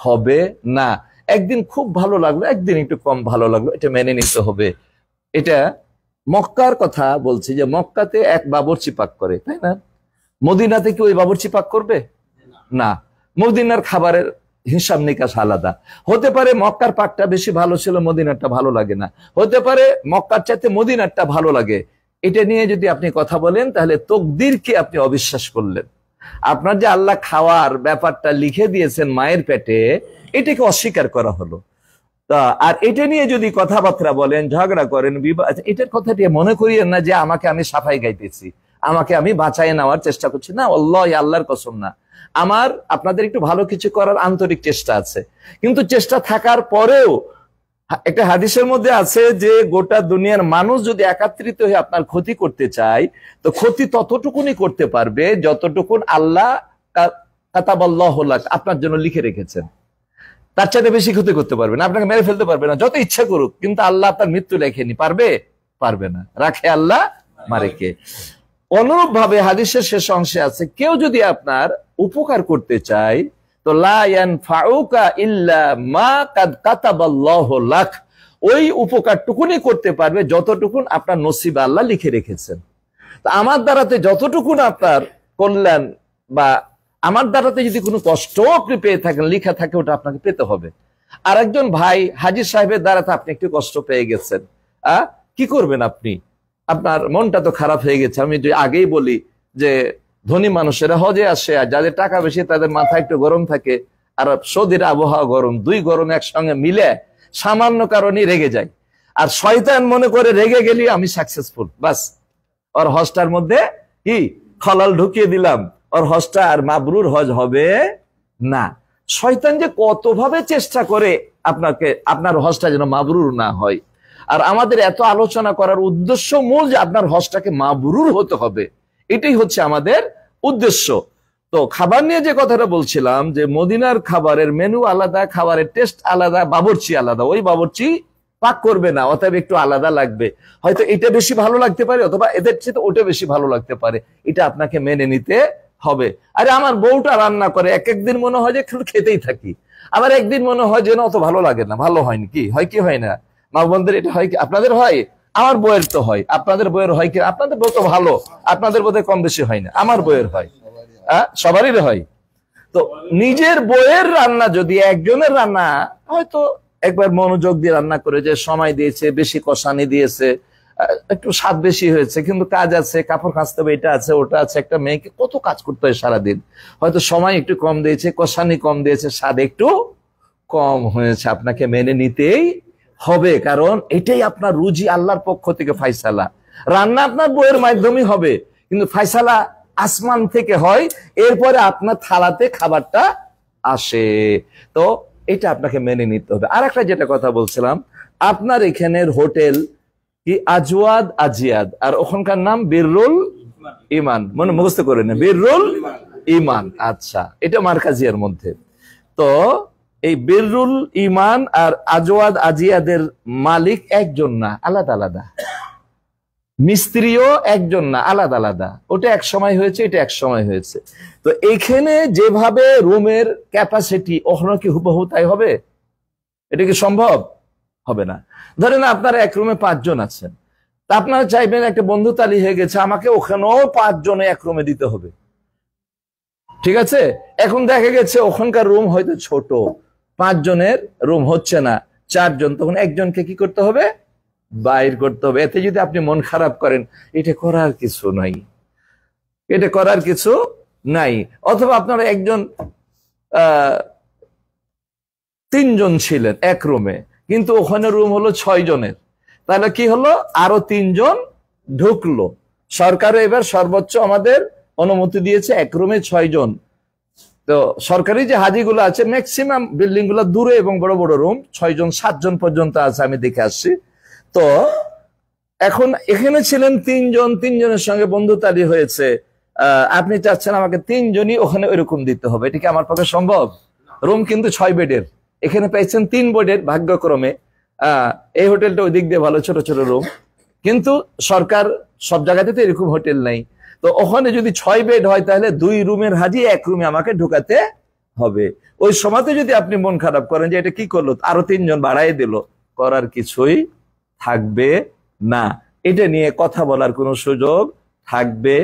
Speaker 1: হবে না। একদিন খুব ভালো লাগলো, একদিন একটু কম ভালো লাগলো, এটা মেনে নিতে হবে। এটা মক্কার কথা বলছি, যে মক্কাতে এক বাবুর্চি পাক করে, তাই না? মদিনাতে কি ওই বাবুর্চি পাক করবে? না। মদিনার খাবারের হিসাব নিকাশ আলাদা হতে পারে, মক্কার পাকটা বেশি ভালো ছিল, মদিনারটা ভালো লাগে না, হতে পারে মক্কার চাইতে মদিনারটা ভালো লাগে। এটা নিয়ে যদি আপনি কথা বলেন তাহলে তকদিরকে আপনি অবিশ্বাস করলেন। আপনার যে আল্লাহ খাওয়ার ব্যাপারটা লিখে দিয়েছেন মায়ের পেটে, এটাকে অস্বীকার করা হলো। আর এটা নিয়ে যদি কথাবার্তা বলেন, ঝগড়া করেন, বিবাদ, এটার কথাটি মনে করিয়েন না যে আমাকে আমি সাফাই গাইতেছি, আমাকে আমি বাঁচাই নেওয়ার চেষ্টা করছি, না, আল্লাহ আল্লাহর কসম না। আমার আপনাদের একটু ভালো কিছু করার আন্তরিক চেষ্টা আছে, কিন্তু চেষ্টা থাকার পরেও একটা হাদিসের মধ্যে আছে যে গোটা দুনিয়ার মানুষ যদি একত্রিত হয়ে আপনার ক্ষতি করতে চায়, তো ক্ষতি ততটুকুনি করতে পারবে যতটুকুন আল্লাহ কাতাবাল্লাহু লাক আপনার জন্য লিখে রেখেছেন। তার চাইতে বেশি ক্ষতি করতে পারবে না, আপনাকে মেরে ফেলতে পারবে না, যত ইচ্ছা করুক, কিন্তু আল্লাহ আপনার মৃত্যু লেখেনি। পারবে? পারবে না। রাখে আল্লাহ, মারে কে? অনুরূপ ভাবে হাদিসের শেষ অংশে আছে, কেউ যদি আপনার উপকার করতে চায়, তো লা ইয়ানফাউকা ইল্লা মা কাদ কাতাবাল্লাহু লাক, ওই উপকারটুকুনি করতে পারবে যতটুকুন আপনার নসিবে আল্লাহ লিখে রেখেছেন। তো আমার দ্বারাতে যতটুকুন আপনার কল্যাণ, বা আমার দ্বারাতে যদি কোনো কষ্ট আপনি পেয়ে থাকেন, লিখা থাকে, ওটা আপনাকে পেতে হবে। আর একজন ভাই হাজী সাহেবের দ্বারাতে আপনি একটু কষ্ট পেয়ে গেছেন, কি করবেন আপনি? আপনার মনটা তো খারাপ হয়ে গেছে। আমি আগেই বলি যে ধনী মানুষেরা হজে আসে, আর যাদের টাকা বেশি তাদের মাথা একটু গরম থাকে, আর সৌদির আবহাওয়া গরম, 2 গরম একসঙ্গে মিলে সামান্য কারণে রেগে যায়। আর শয়তান মনে করে রেগে গেলি আমি সাকসেসফুল, বাস ওর হজটার মধ্যে কি খলাল ঢুকিয়ে দিলাম, ওর হজটা আর মাবরুর হজ হবে না। শয়তান যে কতভাবে চেষ্টা করে আপনাকে, আপনার হজটা যেন মাবরুর না হয়। আর আমাদের এত আলোচনা করার উদ্দেশ্য মূল যে আপনার হজটাকে মাবরুর হতে হবে, এটাই হচ্ছে আমাদের উদ্দেশ্য। তো খাবার নিয়ে যে কথাটা বলছিলাম, যে মদিনার খাবারের মেনু আলাদা, খাবারের টেস্ট আলাদা, বাবুর্চি আলাদা। ওই বাবুর্চি পাক করবে না, অতএব একটু আলাদা লাগবে। হয়তো এটা বেশি ভালো লাগতে পারে, অথবা এদের চেয়ে ওটা বেশি ভালো লাগতে পারে। এটা আপনাকে মেনে নিতে হবে। আরে আমার বউটা রান্না করে, এক একদিন মনে হয় যে খেতেই থাকি, আবার একদিন মনে হয় যেন অত ভালো লাগে না, ভালো হয়নি। কি হয়, কি হয় না? মা বোনদের এটা হয় কি? আপনাদের হয়, আমার বইয়ের তো হয়, আপনাদের বইয়ের হয় কি? আপনাদের বই তো ভালো, আপনাদের বোধহয় কম বেশি হয় না, আমার বইয়ের হয়, সবারই হয়। তো নিজের বইয়ের রান্না যদি একজনের রান্না হয়তো একবার মনোযোগ দিয়ে রান্না করে, যে সময় দিয়েছে, বেশি কষানি দিয়েছে, একটু স্বাদ বেশি হয়েছে, কিন্তু কাজ আছে, কাপড় কাচতে হবে, এটা আছে, ওটা আছে, একটা মেয়েকে কত কাজ করতে হয় সারাদিন, হয়তো সময় একটু কম দিয়েছে, কষানি কম দিয়েছে, স্বাদ একটু কম হয়েছে, আপনাকে মেনে নিতেই হবে। কারণ এটাই আপনার রুজি, আল্লাহর পক্ষ থেকে ফায়সালা। রান্না আপনার বইয়ের মাধ্যমে হবে, কিন্তু ফায়সালা আসমান থেকে হয়, এরপরে আপনার থালাতে খাবারটা আসে। তো এটা আপনাকে মেনে নিতে হবে। আর একটা যেটা কথা বলছিলাম, আপনার এখানের হোটেল কি আজওয়াদ আজিয়াদ, আর ওখানকার নাম বিররুল ইমান, মনে মুখস্থ করে না, বিররুল ইমান। আচ্ছা, এটা মার্কাজিয়ার মধ্যে। তো এই বিররুল ইমান আর আজওয়াদ আজিয়াদের মালিক একজন না, আলাদা আলাদা। মিস্ত্রিও একজন না, আলাদা আলাদা। ওটা এক সময় হয়েছে, এটা এক সময় হয়েছে। তো এখানে যেভাবে রুমের ক্যাপাসিটি, ওখানে কি হুবহু তাই হবে? এটা কি সম্ভব? হবে না। ধরেন আপনারা এক রুমে 5 জন আছেন, তা আপনারা চাইবেন একটা বন্ধু তালি হয়ে গেছে, আমাকে ওখানেও 5 জনে এক রুমে দিতে হবে, ঠিক আছে? এখন দেখা গেছে ওখানকার রুম হয়তো ছোট, 5 জনের রুম হচ্ছে না, 4 জন, তখন একজনকে কি করতে হবে? বাইর করতে হবে। এতে যদি আপনি মন খারাপ করেন, এটা করার কিছু নাই, এটা করার কিছু নাই। অথবা আপনারা একজন 3 জন ছিলেন এক রুমে, কিন্তু ওখানে রুম হলো 6 জনের, তাহলে কি হলো? আরো 3 জন ঢুকলো। সরকারও এবার সর্বোচ্চ আমাদের অনুমতি দিয়েছে এক রুমে 6 জন। তো সরকারি যে হাজিগুলো আছে, ম্যাক্সিমাম বিল্ডিং গুলো দূরে এবং বড় বড় রুম 6 জন 7 জন পর্যন্ত আছে, আমি দেখে আসছি। তো এখন এখানে ছিলেন 3 জন, 3 জনের সঙ্গে বন্ধুতালি হয়েছে, আপনি চাচ্ছেন আমাকে 3 জনই ওখানে ওইরকম দিতে হবে, এটা কি আমার পক্ষে সম্ভব? রুম কিন্তু 6 বেডের, এখানে পেয়েছেন 3 বেডের ভাগ্যক্রমে। এই হোটেলটা ওই দিক দিয়ে ভালো, ছোট ছোট রুম, কিন্তু সরকার সব জায়গাতে তো এরকম হোটেল নাই। তো ওখানে যদি 6 বেড হয়, তাহলে 2 রুমের হাজি এক রুমে আমাকে ঢুকাতে হবে। ওই সময়তে যদি আপনি মন খারাপ করেন যে এটা কি করলো, আরো 3 জন বাড়াই দিল, করার কিছুই থাকবে না। এটা নিয়ে কথা বলার কোনো সুযোগ থাকবে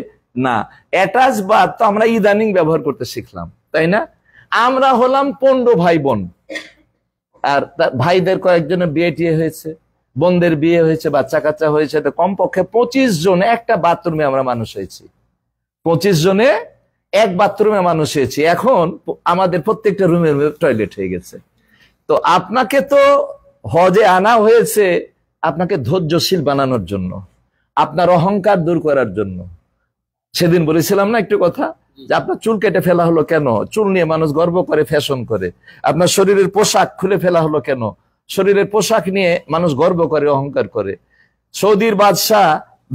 Speaker 1: না। অ্যাটাচ বাথ তো আমরা ইদানিং ব্যবহার করতে শিখলাম, তাই না? আমরা হলাম 15 ভাই বোন, আর ভাইদের কয়েকজনের বিয়ে টিয়ে হয়েছে, বোনদের বিয়ে হয়েছে, বাচ্চা কাচ্চা হয়েছে, তো কমপক্ষে 25 জন একটা বাথরুমে আমরা মানুষ হয়েছি, 25 জনে এক বাথরুমে মানুষ হয়েছি। এখন আমাদের প্রত্যেকটা রুমের টয়লেট হয়ে গেছে। তো আপনাকে তো হজে আনা হয়েছে আপনাকে ধৈর্যশীল বানানোর জন্য, আপনার অহংকার দূর করার জন্য। সেদিন বলেছিলাম না একটু কথা, যে আপনার চুল কেটে ফেলা হলো কেন? চুল নিয়ে মানুষ গর্ব করে, ফ্যাশন করে। আপনার শরীরের পোশাক খুলে ফেলা হলো কেন? শরীরের পোশাক নিয়ে মানুষ গর্ব করে, অহংকার করে। সৌদির বাদশাহ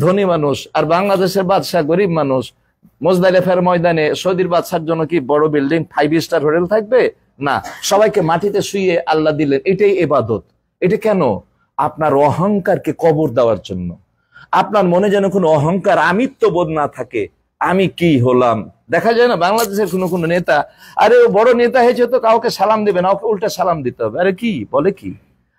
Speaker 1: ধনী মানুষ, আর বাংলাদেশের বাদশাহ গরিব মানুষ। মুজদালিফার ময়দানে সৌদির বাদশার জন্য কি বড় বিল্ডিং 5 স্টার হোটেল থাকবে? না, সবাইকে মাটিতে শুইয়ে আল্লাহ দিলেন। এটাই ইবাদত। এটা কেন? আপনার অহংকারকে কবর দেওয়ার জন্য। আপনার মনে যেন কোনো অহংকার, আমিত্ব বোধ না থাকে। আমি কি হলাম? দেখা যায় না বাংলাদেশের কোনো নেতা, আরে ও বড় নেতা হয়েছে তো কাউকে সালাম দিবে না, ওকে উল্টা সালাম দিতে হবে। আরে কি বলে কি?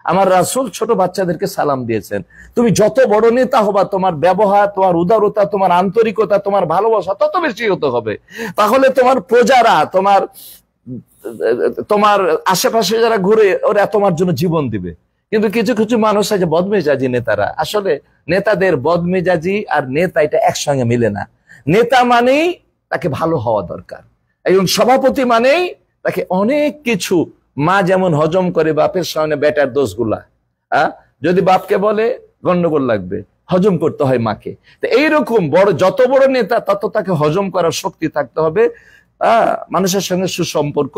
Speaker 1: আমার রাসূল ছোট বাচ্চাদেরকে সালাম দিয়েছেন। তুমি যত বড় নেতা হবা, তোমার ব্যবহার, তোমার উদারতা, তোমার আন্তরিকতা, তোমার ভালোবাসা তত বেশি হতে হবে। তাহলে তোমার প্রজারা, তোমার আশেপাশে যারা ঘুরে, ওরা তোমার জন্য জীবন দিবে। কিন্তু কিছু কিছু মানুষ আছে বদমেজাজি নেতারা। আসলে নেতাদের বদমেজাজি আর নেতা এটা একসঙ্গে মিলে না। নেতা মানেই তাকে ভালো হওয়া দরকার, এবং সভাপতি মানেই তাকে অনেক কিছু, মা যেমন হজম করে বাপের সামনে বেটার দোষগুলা, যদি বাপকে বলে গন্ডগোল লাগবে, হজম করতে হয় মাকে। তো এইরকম যত বড় নেতা তত তাকে হজম করার শক্তি থাকতে হবে, মানুষের সঙ্গে সুসম্পর্ক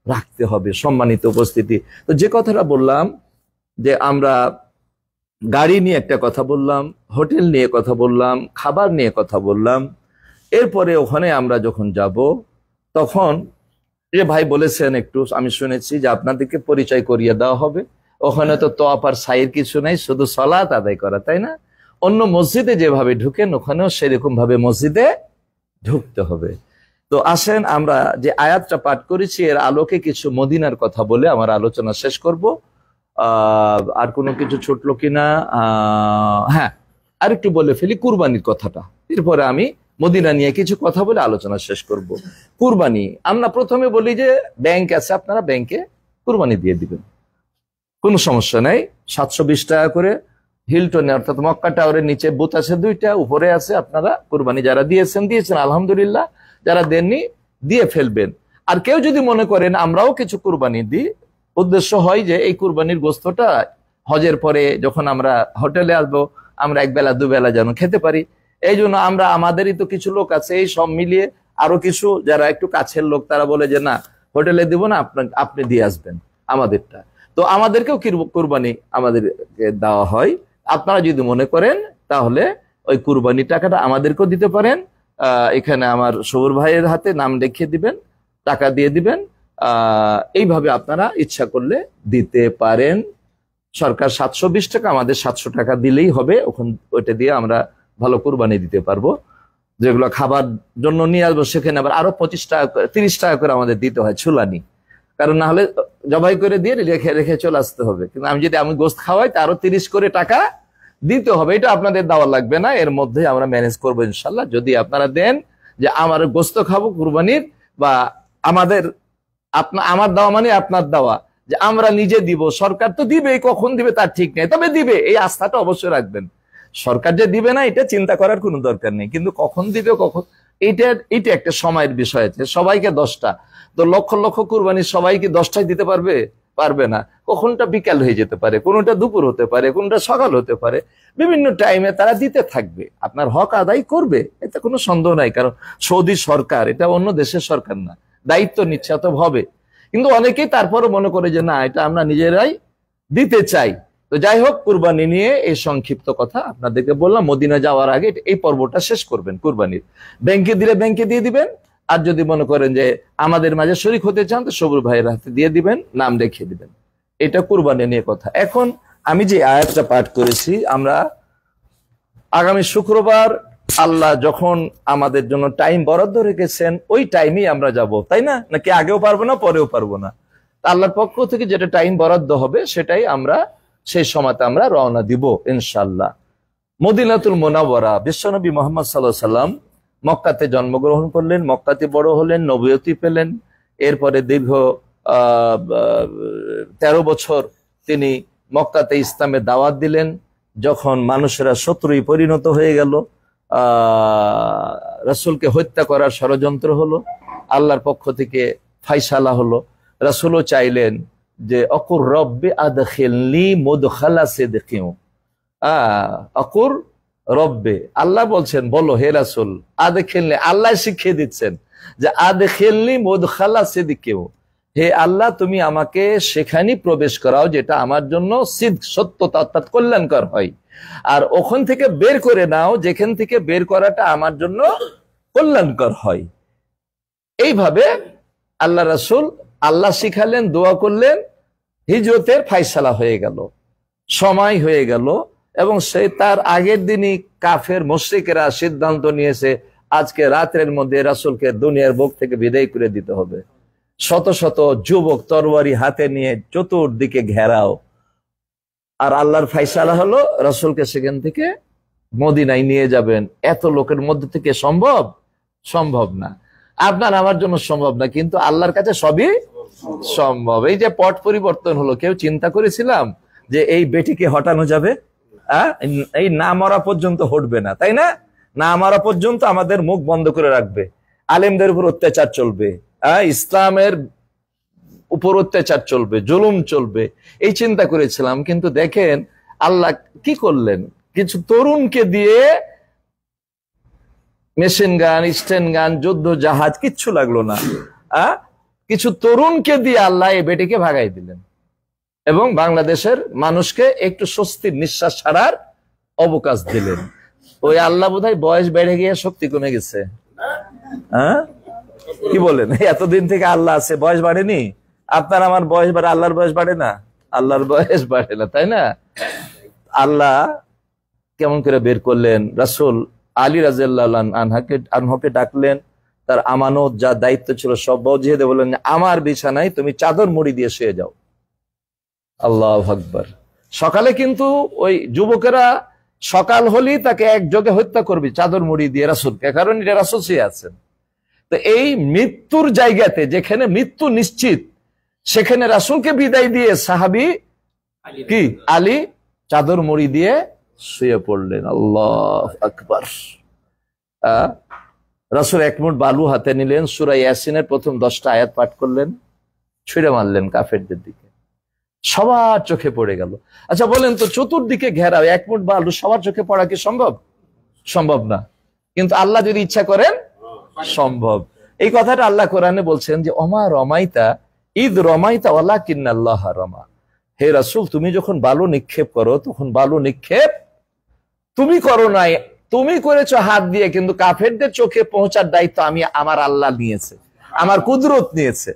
Speaker 1: রাখতে হবে। সম্মানিত উপস্থিতি, তো যে কথাটা বললাম, যে আমরা গাড়ি নিয়ে একটা কথা বললাম, হোটেল নিয়ে কথা বললাম, খাবার নিয়ে কথা বললাম। এরপরে ওখানে আমরা যখন যাব, তখন যে ভাই বলেছেন, একটু আমি শুনেছি যে আপনাদেরকে পরিচয় করিয়ে দেওয়া হবে। ওখানে তো তোয়াপ আর সাইয়ের কিছু নাই, শুধু সালাত আদায় করা, তাই না? অন্য মসজিদে যেভাবে ঢুকেন, ওখানেও সেরকম ভাবে মসজিদে ঢুকতে হবে। তো আসেন আমরা যে আয়াতটা পাঠ করেছি, এর আলোকে কিছু মদিনার কথা বলে আমার আলোচনা শেষ করব। আর কোনো কিছু ছুটলো কিনা? হ্যাঁ, আরেকটু বলে ফেলি কুরবানির কথাটা, এরপরে আমি মদিনা নিয়ে কিছু কথা বলে আলোচনা শেষ করব। কুরবানি, আমরা প্রথমে বলি যে ব্যাংক আছে, আপনারা ব্যাংকে কুরবানি দিয়ে দিবেন, কোনো সমস্যা নাই। 720 টাকা করে হিলটনে, অর্থাৎ মক্কা টাওয়ারের নিচে বুথ আছে 2টা, উপরে আছে। আপনারা কুরবানি যারা দিয়েছেন আলহামদুলিল্লাহ, যারা দেননি দিয়ে ফেলবেন। আর কেউ যদি মনে করেন আমরাও কিছু কুরবানি দিই, উদ্দেশ্য হয় যে এই কুরবানির গোস্তটা হজের পরে যখন আমরা হোটেলে আসবো, আমরা 1 বেলা 2 বেলা যেন খেতে পারি। এই জন্য আমরা, আমাদেরই তো কিছু লোক আছে, এই সব মিলিয়ে আরো কিছু যারা একটু কাছের লোক, তারা বলে যে না, হোটেলে দিব না, আপনি দিয়ে আসবেন আমাদেরটা। তো আমাদেরকেও কুরবানি আমাদেরকে দেওয়া হয়। আপনারা যদি মনে করেন, তাহলে ওই কুরবানি টাকাটা আমাদেরকেও দিতে পারেন। এখানে আমার সবুর ভাইয়ের হাতে নাম লিখিয়ে দিবেন, টাকা দিয়ে দিবেন। এইভাবে আপনারা ইচ্ছা করলে দিতে পারেন। সরকার 720 টাকা, আমাদের 700 টাকা দিলেই হবে। ওইটা দিয়ে আমরা ভালো কুরবানি দিতে পারবো। যেগুলো খাবার জন্য নিয়ে আসবো সেখানে আবার আরো 25 টাকা 30 টাকা করে আমাদের দিতে হয় ছুলানি, কারণ না হলে জবাই করে দিয়ে রেখে রেখে চলে আসতে হবে। কিন্তু আমি গোস্ত খাওয়াই তা আরো 30 করে টাকা দিতে হবে। এটা আপনাদের দেওয়া লাগবে না, এর মধ্যে আমরা ম্যানেজ করবো ইনশাল্লাহ। যদি আপনারা দেন যে আমার গোস্ত খাবো কুরবানির, বা আমার দেওয়া মানে আপনার দেওয়া, যে আমরা নিজে দিব, সরকার তো দিবে, কখন দিবে তার ঠিক নেই, তবে দিবে, এই আস্থাটা অবশ্যই রাখবেন। সরকার যে দিবে না এটা চিন্তা করার কোনো দরকার নেই, কিন্তু কখন দিবে, কখন, এটা একটা সময়ের বিষয় আছে। সবাইকে 10টা, তো লক্ষ লক্ষ কুরবানি সবাইকে 10টাই দিতে পারবে না। কখনটা বিকাল হয়ে যেতে পারে, কোনটা দুপুর হতে পারে, কোনটা সকাল হতে পারে, বিভিন্ন টাইমে তারা দিতে থাকবে, আপনার হক আদায় করবে, এতে কোনো সন্দেহ নাই। কারণ সৌদি সরকার এটা অন্য দেশের সরকার না, দায়িত্ব নিচ্ছে, এত হবে। কিন্তু অনেকেই তারপরও মনে করে যে না, এটা আমরা নিজেরাই দিতে চাই। তো যাই হোক, কুরবানি নিয়ে এই সংক্ষিপ্ত কথা আপনাদেরকে বললাম। মদিনা যাওয়ার আগে এই পর্বটা শেষ করবেন কুরবানির। ব্যাংকে দিলে ব্যাংকে দিয়ে দিবেন, আর যদি মনে করেন যে আমাদের মাঝে শরীক হতে চান তো সবুর ভাইয়ের হাতে দিয়ে দিবেন, নাম রেখে দিবেন। এটা কুরবানি নিয়ে কথা। এখন আমি যে আয়াতটা পাঠ করেছি, আমরা আগামী শুক্রবার আল্লাহ যখন আমাদের জন্য টাইম বরাদ্দ রেখেছেন ওই টাইমেই আমরা যাব, তাই না? নাকি আগেও পারবো না, পরেও পারবো না? আল্লাহর পক্ষ থেকে যেটা টাইম বরাদ্দ হবে সেটাই আমরা, সেই সময়তে আমরা রওনা দিব ইনশাল্লাহ। মদিনাতুল মুনাওয়ারা, বিশ্বনবী মুহাম্মদ সাল্লাল্লাহু আলাইহি সাল্লাম মক্কাতে জন্মগ্রহণ করলেন, মক্কাতে বড় হলেন, নবুয়তি পেলেন। এরপরে দীর্ঘ 13 বছর তিনি মক্কাতে ইসলামের দাওয়াত দিলেন। যখন মানুষেরা শত্রুই পরিণত হয়ে গেল, রাসূলকে হত্যা করার ষড়যন্ত্র হলো, আল্লাহর পক্ষ থেকে ফায়সালা হলো। রাসূলও চাইলেন যে অকুর রব্বি আদখিলনি মুদখালা সিদকিন, অকুর রব্বে, আল্লাহ বলছেন বলো হে রাসূল, আদখিলনি, আল্লাহ শিখিয়ে দিচ্ছেন যে আদখিলনি মুদখালা সিদকিন, হে আল্লাহ তুমি আমাকে সেখানে প্রবেশ করাও যেটা আমার জন্য সত্যতা অর্থাৎ কল্যাণকর হয়, আর ওখান থেকে বের করে নাও যেখান থেকে বের করাটা আমার জন্য কল্যাণকর হয়। এইভাবে আল্লাহ রাসূল আল্লাহ শিখালেন, দোয়া করলেন, হিজরতের ফায়সালা হয়ে গেল, সময় হয়ে গেল। এবং সে তার আগের দিনই কাফের মুশরিকেরা সিদ্ধান্ত নিয়েছে আজকে রাতের মধ্যে রাসূলকে দুনিয়ার বুক থেকে বিদায় করে দিতে হবে। শত শত যুবক তরবারি হাতে নিয়ে চতুর্দিকে ঘেরাও, আর আল্লাহর ফায়সালা হলো রাসূলকে সেখান থেকে মদিনায় নিয়ে যাবেন। এত লোকের মধ্যে থেকে সম্ভব না, আপনার আমার জন্য সম্ভব না, কিন্তু আল্লাহর কাছে সবই সম্ভব। এই যে পট পরিবর্তন হলো, কেউ চিন্তা করেছিলাম যে এই বেটিকে হটানো যাবে? এই না মরা পর্যন্ত হটবে না, তাই না? না মরা পর্যন্ত আমাদের মুখ বন্ধ করে রাখবে, আলেমদের উপর অত্যাচার চলবে, ইসলামের উপর অত্যাচার চলবে, জুলুম চলবে, এই চিন্তা করেছিলাম। কিন্তু দেখেন আল্লাহ কি করলেন, কিছু তরুণকে দিয়ে মেশিন গান, স্টেন গান, যুদ্ধ জাহাজ কিচ্ছু লাগলো না, কিছু তরুণকে দিয়ে আল্লাহ এই বেটিকে ভাগাই দিলেন এবং বাংলাদেশের মানুষকে একটু স্বস্তির নিঃশ্বাস ছাড়ার অবকাশ দিলেন। ওই আল্লাহ বোধহয় বয়স বেড়ে গিয়ে শক্তি কমে গেছে। কি বলেন? এতদিন থেকে আল্লাহ আছে, বয়স বাড়েনি? আপনার আমার বয়স বাড়ে, আল্লাহর বয়স বাড়ে না? আল্লাহর বয়স বাড়ে না, তাই না? আল্লাহ কেমন করে বের করলেন? রাসূল আলী রাদিয়াল্লাহু আনহুকে ডাকলেন, তার আমানত যা দায়িত্ব ছিল সব বুঝিয়ে দিয়ে বললেন আমার বিছানায় তুমি চাদর মুড়ি দিয়ে শুয়ে যাও। আল্লাহু আকবার। সকালে কিন্তু ওই যুবকেরা সকাল হলেই তাকে একযোগে হত্যা করবে চাদর মুড়ি দিয়ে রাসূলকে, কারণ এটা রাসূল শুয়ে আছেন। তো এই মৃত্যুর জায়গাতে, যেখানে মৃত্যু নিশ্চিত, সেখানে রাসূলকে বিদায় দিয়ে সাহাবী কি আলী চাদর মুড়ি দিয়ে শুয়ে পড়লেন। আল্লাহু আকবার। রাসূল এক মুঠ বালু হাতে নিলেন, সূরা ইয়াসিনের প্রথম 10টা আয়াত পাঠ করলেন, ছুঁড়ে মারলেন কাফেরদের দিকে, সবার চোখে পড়ে গেল। আচ্ছা বলেন তো, চতুর্দিকে ঘেরাও, এক মুঠ বালু সবার চোখে পড়া কি সম্ভব না? কিন্তু আল্লাহ যদি ইচ্ছা করেন সম্ভব। এই কথাটা আল্লাহ কোরআনে বলছেন যে ওমা রমাইতা ঈদ রমাইতা ওয়ালাকিন্নাল্লাহ রমা। হে রাসূল, তুমি যখন বালু নিক্ষেপ করো তখন বালু নিক্ষেপ তুমি করো নাই, তুমি করেছো হাত দিয়ে, কিন্তু কাফেরদের চোখে পৌঁছার দায়িত্ব আমার আল্লাহ নিয়েছে, আমার কুদরত নিয়েছে।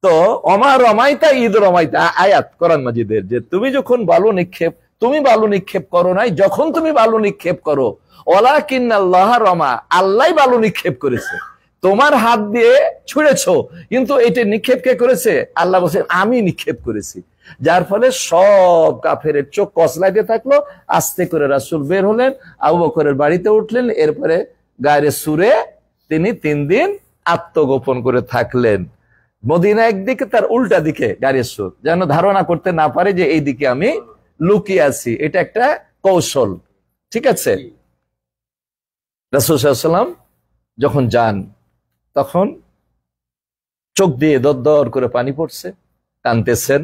Speaker 1: তো অমা রমাইতা ঈদ রমাইতা আয়াত কোরআন মাজিদের, যে তুমি যখন বালু নিক্ষেপ, তুমি বালু নিক্ষেপ করো নাই, যখন তুমি বালু নিক্ষেপ করো, ওয়ালাকিন্নাল্লাহ রমা, আল্লাহ বালু নিক্ষেপ করেছে, তোমার হাত দিয়ে ছুঁড়েছো, কিন্তু এটা নিক্ষেপ কে করেছে? আল্লাহ বলছে আমি নিক্ষেপ করেছি। যার ফলে সব কাফেরের চোখ কসলাইতে থাকলো। আস্তে করে রাসূল বের হলেন, আবু বকরের বাড়িতে উঠলেন, এরপরে গায়ে সুরে তিনি 3 দিন আত্মগোপন করে থাকলেন। মদিনা একদিকে, তার উল্টা দিকে গাড়ির সুর, যেন ধারণা করতে না পারে যে এই দিকে আমি লুকিয়ে আছি। এটা একটা কৌশল, ঠিক আছে। রাসূল সাল্লাল্লাহু আলাইহি ওয়াসাল্লাম যখন যান, তখন চোখ দিয়ে দরদর করে পানি পড়ছে, কাঁদতেছেন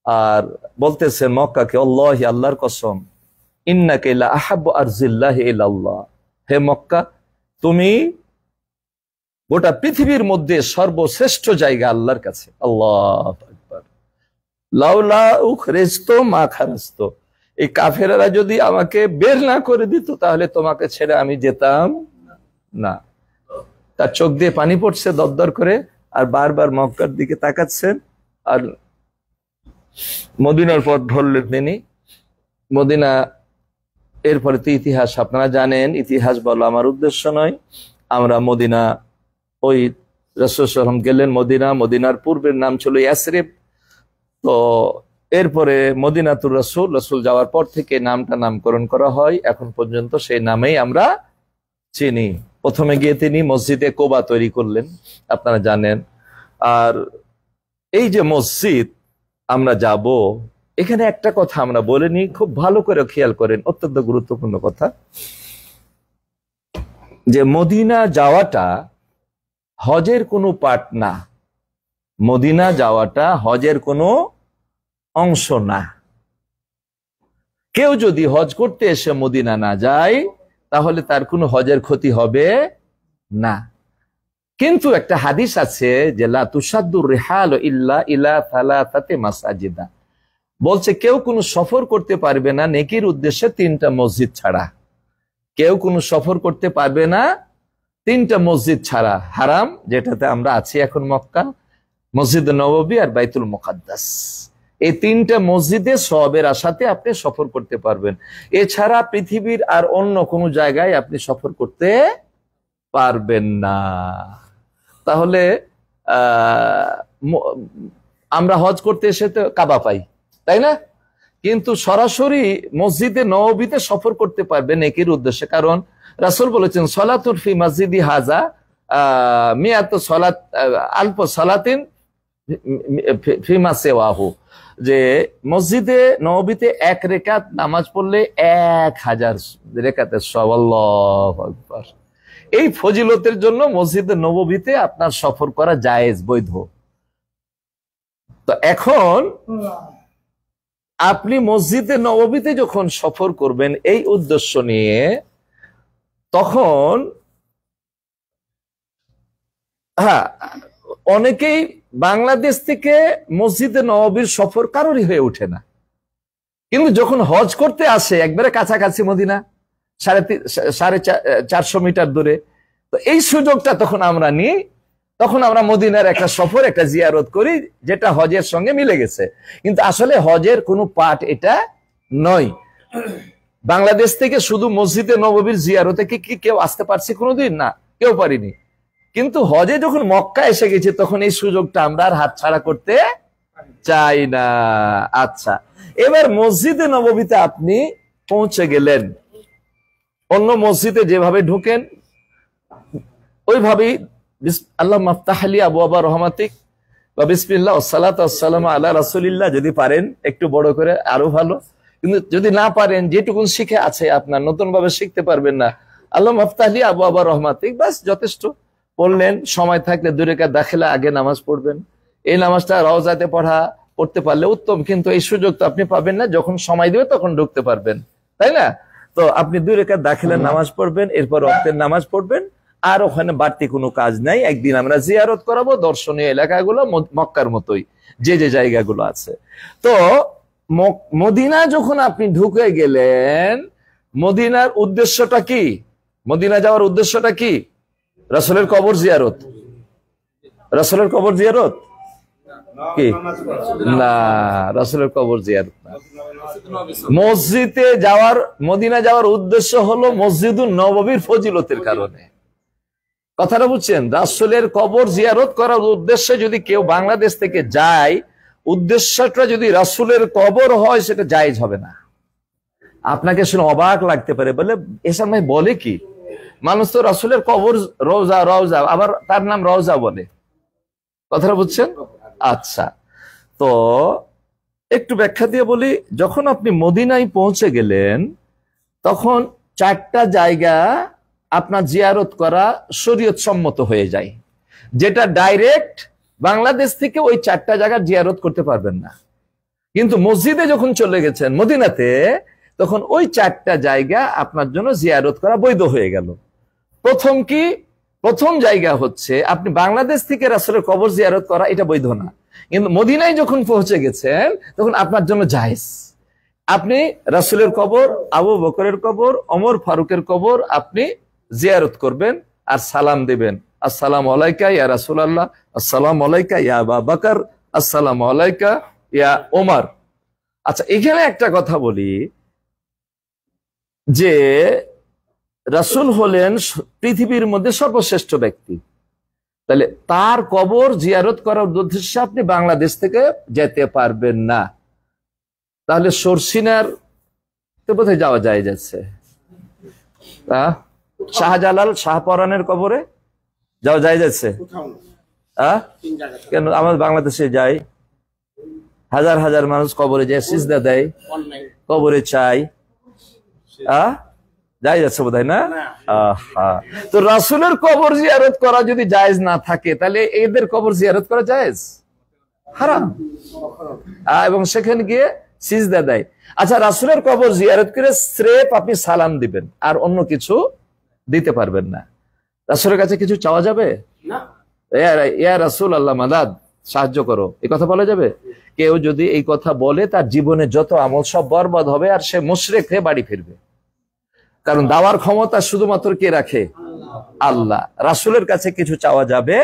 Speaker 1: আর বলতেছেন মক্কাকে, আল্লাহি, আল্লাহর কসম, ইন্নাকা লা আহাব্বু আরজিল্লাহি ইলাল্লাহ, হে মক্কা, তুমি গোটা পৃথিবীর মধ্যে সর্বশ্রেষ্ঠ জায়গা আল্লাহর কাছে। আল্লাহু আকবার। লাউলা উখরিজতু মা খারাজতু, এই কাফেররা যদি আমাকে বের না করে দিত তাহলে তোমাকে ছেড়ে আমি যেতাম না। তার চোখ দিয়ে পানি পড়ছে দরদর করে, আর বারবার মক্কার দিকে তাকাচ্ছেন, আর মদিনার পথ ধরলেন তিনি। মদিনা, এরপরে তো ইতিহাস আপনারা জানেন, ইতিহাস বলো আমার উদ্দেশ্য নয়। আমরা মদিনা, ওই রাসূল সাল্লাল্লাহু আলাইহি ওয়াসাল্লাম গেলেন মদিনা, মদিনার পূর্বের নাম ছিল ইয়াসরিব। তো এরপরে মদিনাতুর রাসূল, রাসূল যাওয়ার পর থেকে নামটা নামকরণ করা হয়, এখন পর্যন্ত সেই নামেই আমরা চিনি। প্রথমে গিয়ে তিনি মসজিদে কোবা তৈরি করলেন, আপনারা জানেন। আর এই যে মসজিদ আমরা যাব, এখানে একটা কথা আমরা বলে নিই, খুব ভালো করে খেয়াল করেন, অত্যন্ত গুরুত্বপূর্ণ কথা, যে মদিনা যাওয়াটা হজের কোনো পার্ট না। মদিনা যাওয়াটা হজের কোনো অংশ না। কেউ যদি হজ করতে এসে মদিনা না যায়, তাহলে তার কোনো হজের ক্ষতি হবে না। কিন্তু একটা হাদিস আছে যে লা তুসাদ্দুর রিহাল ইল্লা ইলা সালাসাতি মাসাজিদা, বলছে কেউ কোনো সফর করতে পারবে না নেকির উদ্দেশ্যে 3টা মসজিদ ছাড়া। কেউ কোনো সফর করতে পারবে না 3টা মসজিদ ছাড়া। হারাম, যেটাতে আমরা আছি এখন, মক্কা, মসজিদ নববী আর বাইতুল মুকাদ্দাস, এই 3টা মসজিদে সওয়াবের আশাতে আপনি সফর করতে পারবেন। এছাড়া পৃথিবীর আর অন্য কোনো জায়গায় আপনি সফর করতে পারবেন না। তাহলে আমরা হজ করতে এসে তো কাবা পাই, তাই না? কিন্তু সরাসরি মসজিদে নববীতে সফর করতে পারবেন নেকির উদ্দেশ্যে, কারণ রাসূল বলেছেন সলাতুন ফি মসজিদি হাজা মিয়াতু সালাত আলফ সালাতিন ফিমা সিওয়াহু, যে মসজিদে নববীতে 1 রেকাত নামাজ পড়লে 1000 রেকাতের সওয়াব। আল্লাহু আকবার। এই ফজিলতের জন্য মসজিদে নববীতে আপনার সফর করা জায়েজ, বৈধ। তো এখন আপনি মসজিদে নববীতে যখন সফর করবেন এই উদ্দেশ্য নিয়ে, তখন অনেকেই বাংলাদেশ থেকে মসজিদে নববীর সফর কারোরই হয়ে ওঠে না, কিন্তু যখন হজ করতে আসে একবারে কাছাকাছি মদিনা, 450 মিটার দূরে, তো এই সুযোগটা তখন আমরা নিই, তখন আমরা মদিনার একটা সফর, একটা জিয়ারত করি, যেটা হজের সঙ্গে মিলে গেছে, কিন্তু আসলে হজের কোনো পার্ট এটা নয়। বাংলাদেশ থেকে শুধু মসজিদে নববীর জিয়ারতে কি কেউ আসতে পারছে কোনোদিন? না, কেউ পারিনি। কিন্তু হজে যখন মক্কা এসে গেছে, তখন এই সুযোগটা আমরা আর হাতছাড়া করতে চাই না। আচ্ছা, এবার মসজিদে নববীতে আপনি পৌঁছে গেলেন, অন্য মসজিদে যেভাবে ঢুকেন ওইভাবেই আল্লাহ মাফতাহলি আবওয়াবা রহমাতিক বা বিসমিল্লাহ ওয়াসসালাতু ওয়াসসালামু আলা রাসূলিল্লাহ যদি পারেন একটু বড় করে আরো ভালো, কিন্তু যদি না পারেন, যেটুকুন শিখে আছে আপনার, নতুন ভাবে শিখতে পারবেন না, আল্লাহ মাফতাহলি আবওয়াবা রহমাতিক, বাস যথেষ্ট পড়লেন। সময় থাকলে 2 রাকাত দাখিলা আগে নামাজ পড়বেন, এই নামাজটা রওজাতে পড়তে পারলে উত্তম, কিন্তু এই সুযোগ তো আপনি পাবেন না, যখন সময় দেবে তখন ঢুকতে পারবেন, তাই না? তো আপনি 2 রাকাত দাখিলার নামাজ পড়বেন, এরপর ওয়াক্তের নামাজ পড়বেন, আর ওখানে বাড়তি কোনো কাজ নাই। একদিন আমরা জিয়ারত করাবো দর্শনীয় এলাকাগুলো, মক্কার মতোই যে যে জায়গাগুলো আছে। তো মদিনা যখন আপনি ঢুকে গেলেন, মদিনার উদ্দেশ্যটা কি? মদিনা যাওয়ার উদ্দেশ্যটা কি? রাসূলের কবর জিয়ারত। রাসূলের কবর জিয়ারত কি না, রাসূলের কবর জিয়ারত না। মসজিদে যাওয়ার, মদিনা যাওয়ার উদ্দেশ্য হলো মসজিদুন নববীর ফজিলতের কারণে। কথাটা বুঝছেন? রাসূলের কবর জিয়ারত করার উদ্দেশ্যে যদি কেউ বাংলাদেশ থেকে যায়, উদ্দেশ্যটা যদি রাসূলের কবর হয়, সেটা জায়েজ হবে না। আপনাকে শুনে অবাক লাগতে পারে, বলে এসব ভাই বলে কি, মানুষ তো রাসূলের কবর রওজা রওজা, আবার তার নাম রওজা বলে। কথাটা বুঝছেন? আচ্ছা, তো একটু ব্যাখ্যা দিয়ে বলি। যখন আপনি মদিনায় পৌঁছে গেলেন, তখন 4টা জায়গা আপনার জিয়ারত করা শরীয়ত সম্মত হয়ে যায়, যেটা ডাইরেক্ট বাংলাদেশ থেকে ওই 4টা জায়গা জিয়ারত করতে পারবেন না। কিন্তু মসজিদে যখন চলে গেছেন মদিনাতে, তখন ওই 4টা জায়গা আপনার জন্য জিয়ারত করা বৈধ হয়ে গেল। প্রথম কি? প্রথম জায়গা হচ্ছে আপনি বাংলাদেশ থেকে রাসূলের কবর জিয়ারত করা, এটা বৈধ না। কিন্তু মদিনায় যখন পৌঁছে গেছেন, তখন আপনার জন্য জায়েজ। আপনি রাসূলের কবর, আবু বকরের কবর, ওমর ফারুকের কবর আপনি জিয়ারত করবেন আর সালাম দিবেন, আসসালামু আলাইকা ইয়া রাসূলুল্লাহ, আসসালামু আলাইকা ইয়া আবু বকর, আসসালামু আলাইকা ইয়া ওমর। আচ্ছা, এখানে একটা কথা বলি যে রাসূল হলেন পৃথিবীর মধ্যে সর্বশ্রেষ্ঠ ব্যক্তি, তাহলে তার কবর জিয়ারত করার উদ্দেশ্যে আপনি বাংলাদেশ থেকে যেতে পারবেন না। তাহলে সরসিনার তো বোধহয় যাওয়া যায় যাচ্ছে, শাহজালাল শাহপরানের কবরে যাওয়া যায় যাচ্ছে, কেন আমাদের বাংলাদেশে যায়, হাজার হাজার মানুষ কবরে যায়, সিজদা দেয়, কবরে চাই, যাই যাচ্ছে বোধহয় না? তো রাসূলের কবর জিয়ারত করা যদি জায়েজ না থাকে, তাহলে এদের কবর জিয়ারত করা জায়েজ? হারাম। এবং সেখানে গিয়ে সিজদা দেয়। আচ্ছা, রাসূলের কবর জিয়ারত করে স্রেফ আপনি সালাম দিবেন, আর অন্য কিছু দিতে পারবেন না। রাসূলের কাছে কিছু চাওয়া যাবে না? ইয়া রাসূলুল্লাহ মাদাদ, সাহায্য করো, এই কথা বলা যাবে? কেউ যদি এই কথা বলে, তার জীবনে যত আমল সব বরবাদ হবে, আর সে মুশরিক হয়ে বাড়ি ফিরবে। কারণ দাওয়ার ক্ষমতা শুধুমাত্র কে রাখে? আল্লাহ। রাসূলের কাছে কিছু চাওয়া যাবে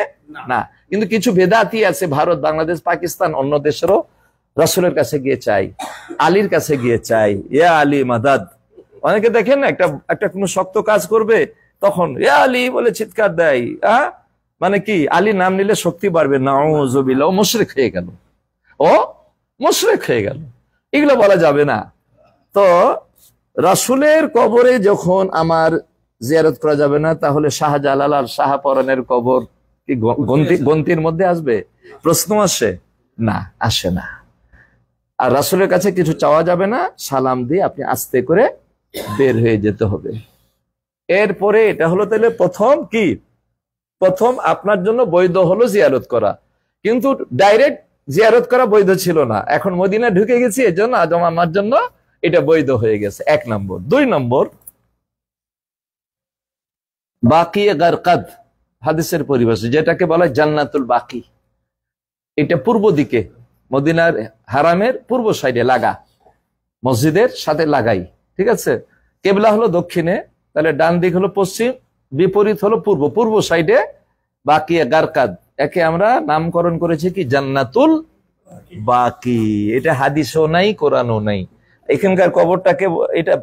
Speaker 1: না। কিন্তু কিছু বেদাতি আছে, ভারত, বাংলাদেশ, পাকিস্তান, অন্য দেশেরও রাসূলের কাছে গিয়ে চাই, আলীর কাছে গিয়ে চাই, ইয়া আলী মাদাদ। অনেকে দেখেন না, একটা কোনো শক্ত কাজ করবে, তখন ইয়া আলী বলে চিৎকার দেয়। মানে কি? আলী নাম নিলে শক্তি বাড়বে। নাউযুবিল্লাহ, ও মুশরিক হয়ে গেল, ও মুশরিক হয়ে গেল। এগুলো বলা যাবে না। তো রাসূলের কবরে যখন আমার জিয়ারত করা যাবে না, তাহলে শাহজালাল আর শাহপরানের কবর কি গন্তির মধ্যে আসবে? প্রশ্ন আসে না, আসে না। আর রাসূলের কাছে কিছু চাওয়া যাবে না, সালাম দিয়ে আপনি আস্তে করে বের হয়ে যেতে হবে। এরপরে এটা হলো তাহলে প্রথম কি? প্রথম আপনার জন্য বৈধ হলো জিয়ারত করা, কিন্তু ডাইরেক্ট জিয়ারত করা বৈধ ছিল না। এখন মদিনা ঢুকে গেছি, এই জন্য আদম আমার জন্য এটা বৈধ হয়ে গেছে, 1 নম্বর। 2 নম্বর, বাকি গারকাদ হাদিসের পরিভাষা, যেটাকে বলা হয় জান্নাতুল বাকি। এটা পূর্ব দিকে, মদিনার হারামের পূর্ব সাইডে লাগা, মসজিদের সাথে লাগাই, ঠিক আছে? কেবলা হলো দক্ষিণে, তাহলে ডান দিক হলো পশ্চিম, বিপরীত হলো পূর্ব। পূর্ব সাইডে বাকি গারকাদ, একে আমরা নামকরণ করেছি কি? জান্নাতুল বাকি। এটা হাদিসও নাই, কোরআনও নাই। এখানকার কবরটাকে এটা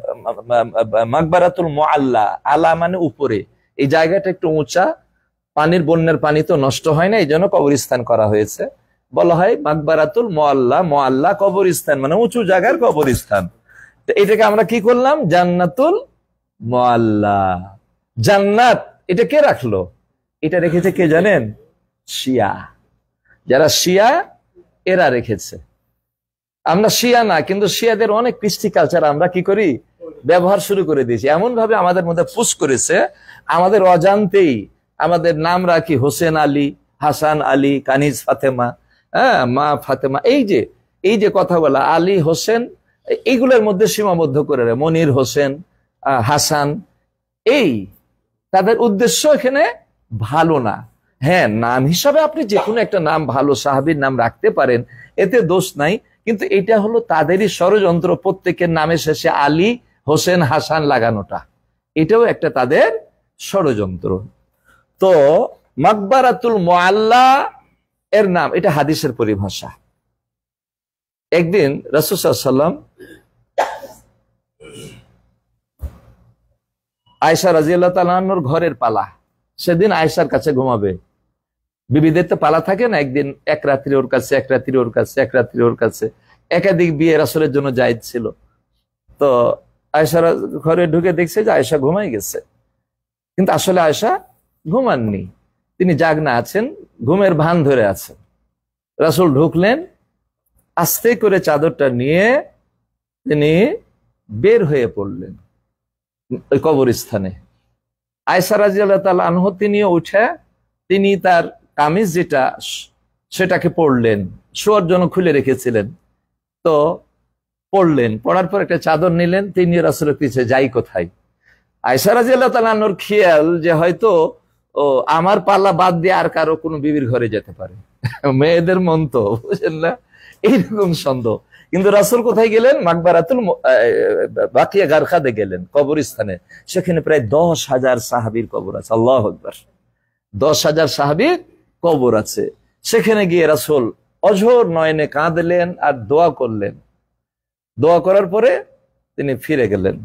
Speaker 1: মাকবারাতুল মুআল্লা, আলা মানে উপরে, এই জায়গাটা একটু উঁচা, পানির বন্যার পানি তো নষ্ট হয় না, এই জন্য কবরস্থান করা হয়েছে। বলা হয় মাকবারাতুল মুআল্লা, মুআল্লা কবরস্থান মানে উঁচু জায়গার কবরস্থান। তো এটাকে আমরা কি করলাম? জান্নাতুল মুআল্লা। জান্নাত এটা কে রাখলো? এটা রেখেছে কে জানেন? শিয়া। যারা শিয়া এরা রেখেছে। আমরা শিয়া না, কিন্তু শিয়াদের অনেক কৃষ্টি কালচার আমরা কি করি? ব্যবহার শুরু করে দিয়েছি। এমন ভাবে আমাদের মধ্যে পুশ করেছে, আমাদের অজান্তেই আমাদের নাম রাখি হোসেন আলী, হাসান আলী, কানিজ ফাতেমা, মা ফাতেমা। এই যে কথা বলা আলী হোসেন, এইগুলোর মধ্যে সীমাবদ্ধ করে, মনির হোসেন, হাসান, এই তাদের উদ্দেশ্য এখানে ভালো না। হ্যাঁ, নাম হিসাবে আপনি যে কোনো একটা নাম, ভালো সাহাবীর নাম রাখতে পারেন, এতে দোষ নাই। কিন্তু এটা হলো তাদেরই ষড়যন্ত্র, প্রত্যেকের নামের শেষে আলী, হোসেন, হাসান লাগানোটা, এটাও একটা তাদের ষড়যন্ত্র। তো মাকবারাতুল মুআল্লা এর নাম, এটা হাদিসের পরিভাষা। একদিন রাসূল সাল্লাল্লাহু আলাইহি ওয়াসাল্লাম আয়েশা রাদিয়াল্লাহু তাআলা আনহার ঘরের পালা, সেদিন আয়েশার কাছে ঘুমাবে। বিবিদের তো পালা থাকে না, একদিন এক রাত্রি ওর কাছে, এক রাত্রি ওর কাছে, এক রাত্রি ওর কাছে। একাধিক বিয়ে রাসূলের জন্য জায়েজ ছিল। তো আয়েশার ঘরে ঢুকে দেখছে যে আয়েশা ঘুমাই গেছে, কিন্তু আসলে আয়েশা ঘুমাননি, তিনি জাগনা আছেন, ঘুমের ভান ধরে আছেন। রাসূল ঢুকলেন, আস্তে করে চাদরটা নিয়ে তিনি বের হয়ে পড়লেন ওই কবরস্থানে। আয়েশা রাদিয়াল্লাহু তাআলা আনহা তিনি উঠে তিনি তার কামিজ যেটা সেটাকে পরলেন, শোয়ার জন্য খুলে রেখেছিলেন, তো পড়লেন, পড়ার পর একটা চাদর নিলেন, তিনি রাসূলের পিছে যাই কোথায়। আয়েশা রাদিয়াল্লাহু তাআলা আনহার খেয়াল যে হয়তো ও আমার পাল্লা বাদ দিয়ে আর কারো কোনো বিবির ঘরে যেতে পারে, মেয়েদের মন তো বুঝলেন না, এইরকম সন্দেহ। কিন্তু রাসূল কোথায় গেলেন? মাকবারাতুল বাকিয়া গারকাদে গেলেন, কবরস্থানে। সেখানে প্রায় 10,000 সাহাবীর কবর আছে। আল্লাহু আকবার, 10,000 সাহাবীর কবর আছে। সেখানে গিয়ে রাসূল অঝোর নয়নে কাঁদলেন আর দোয়া করলেন। দোয়া করার পরে তিনি ফিরে গেলেন।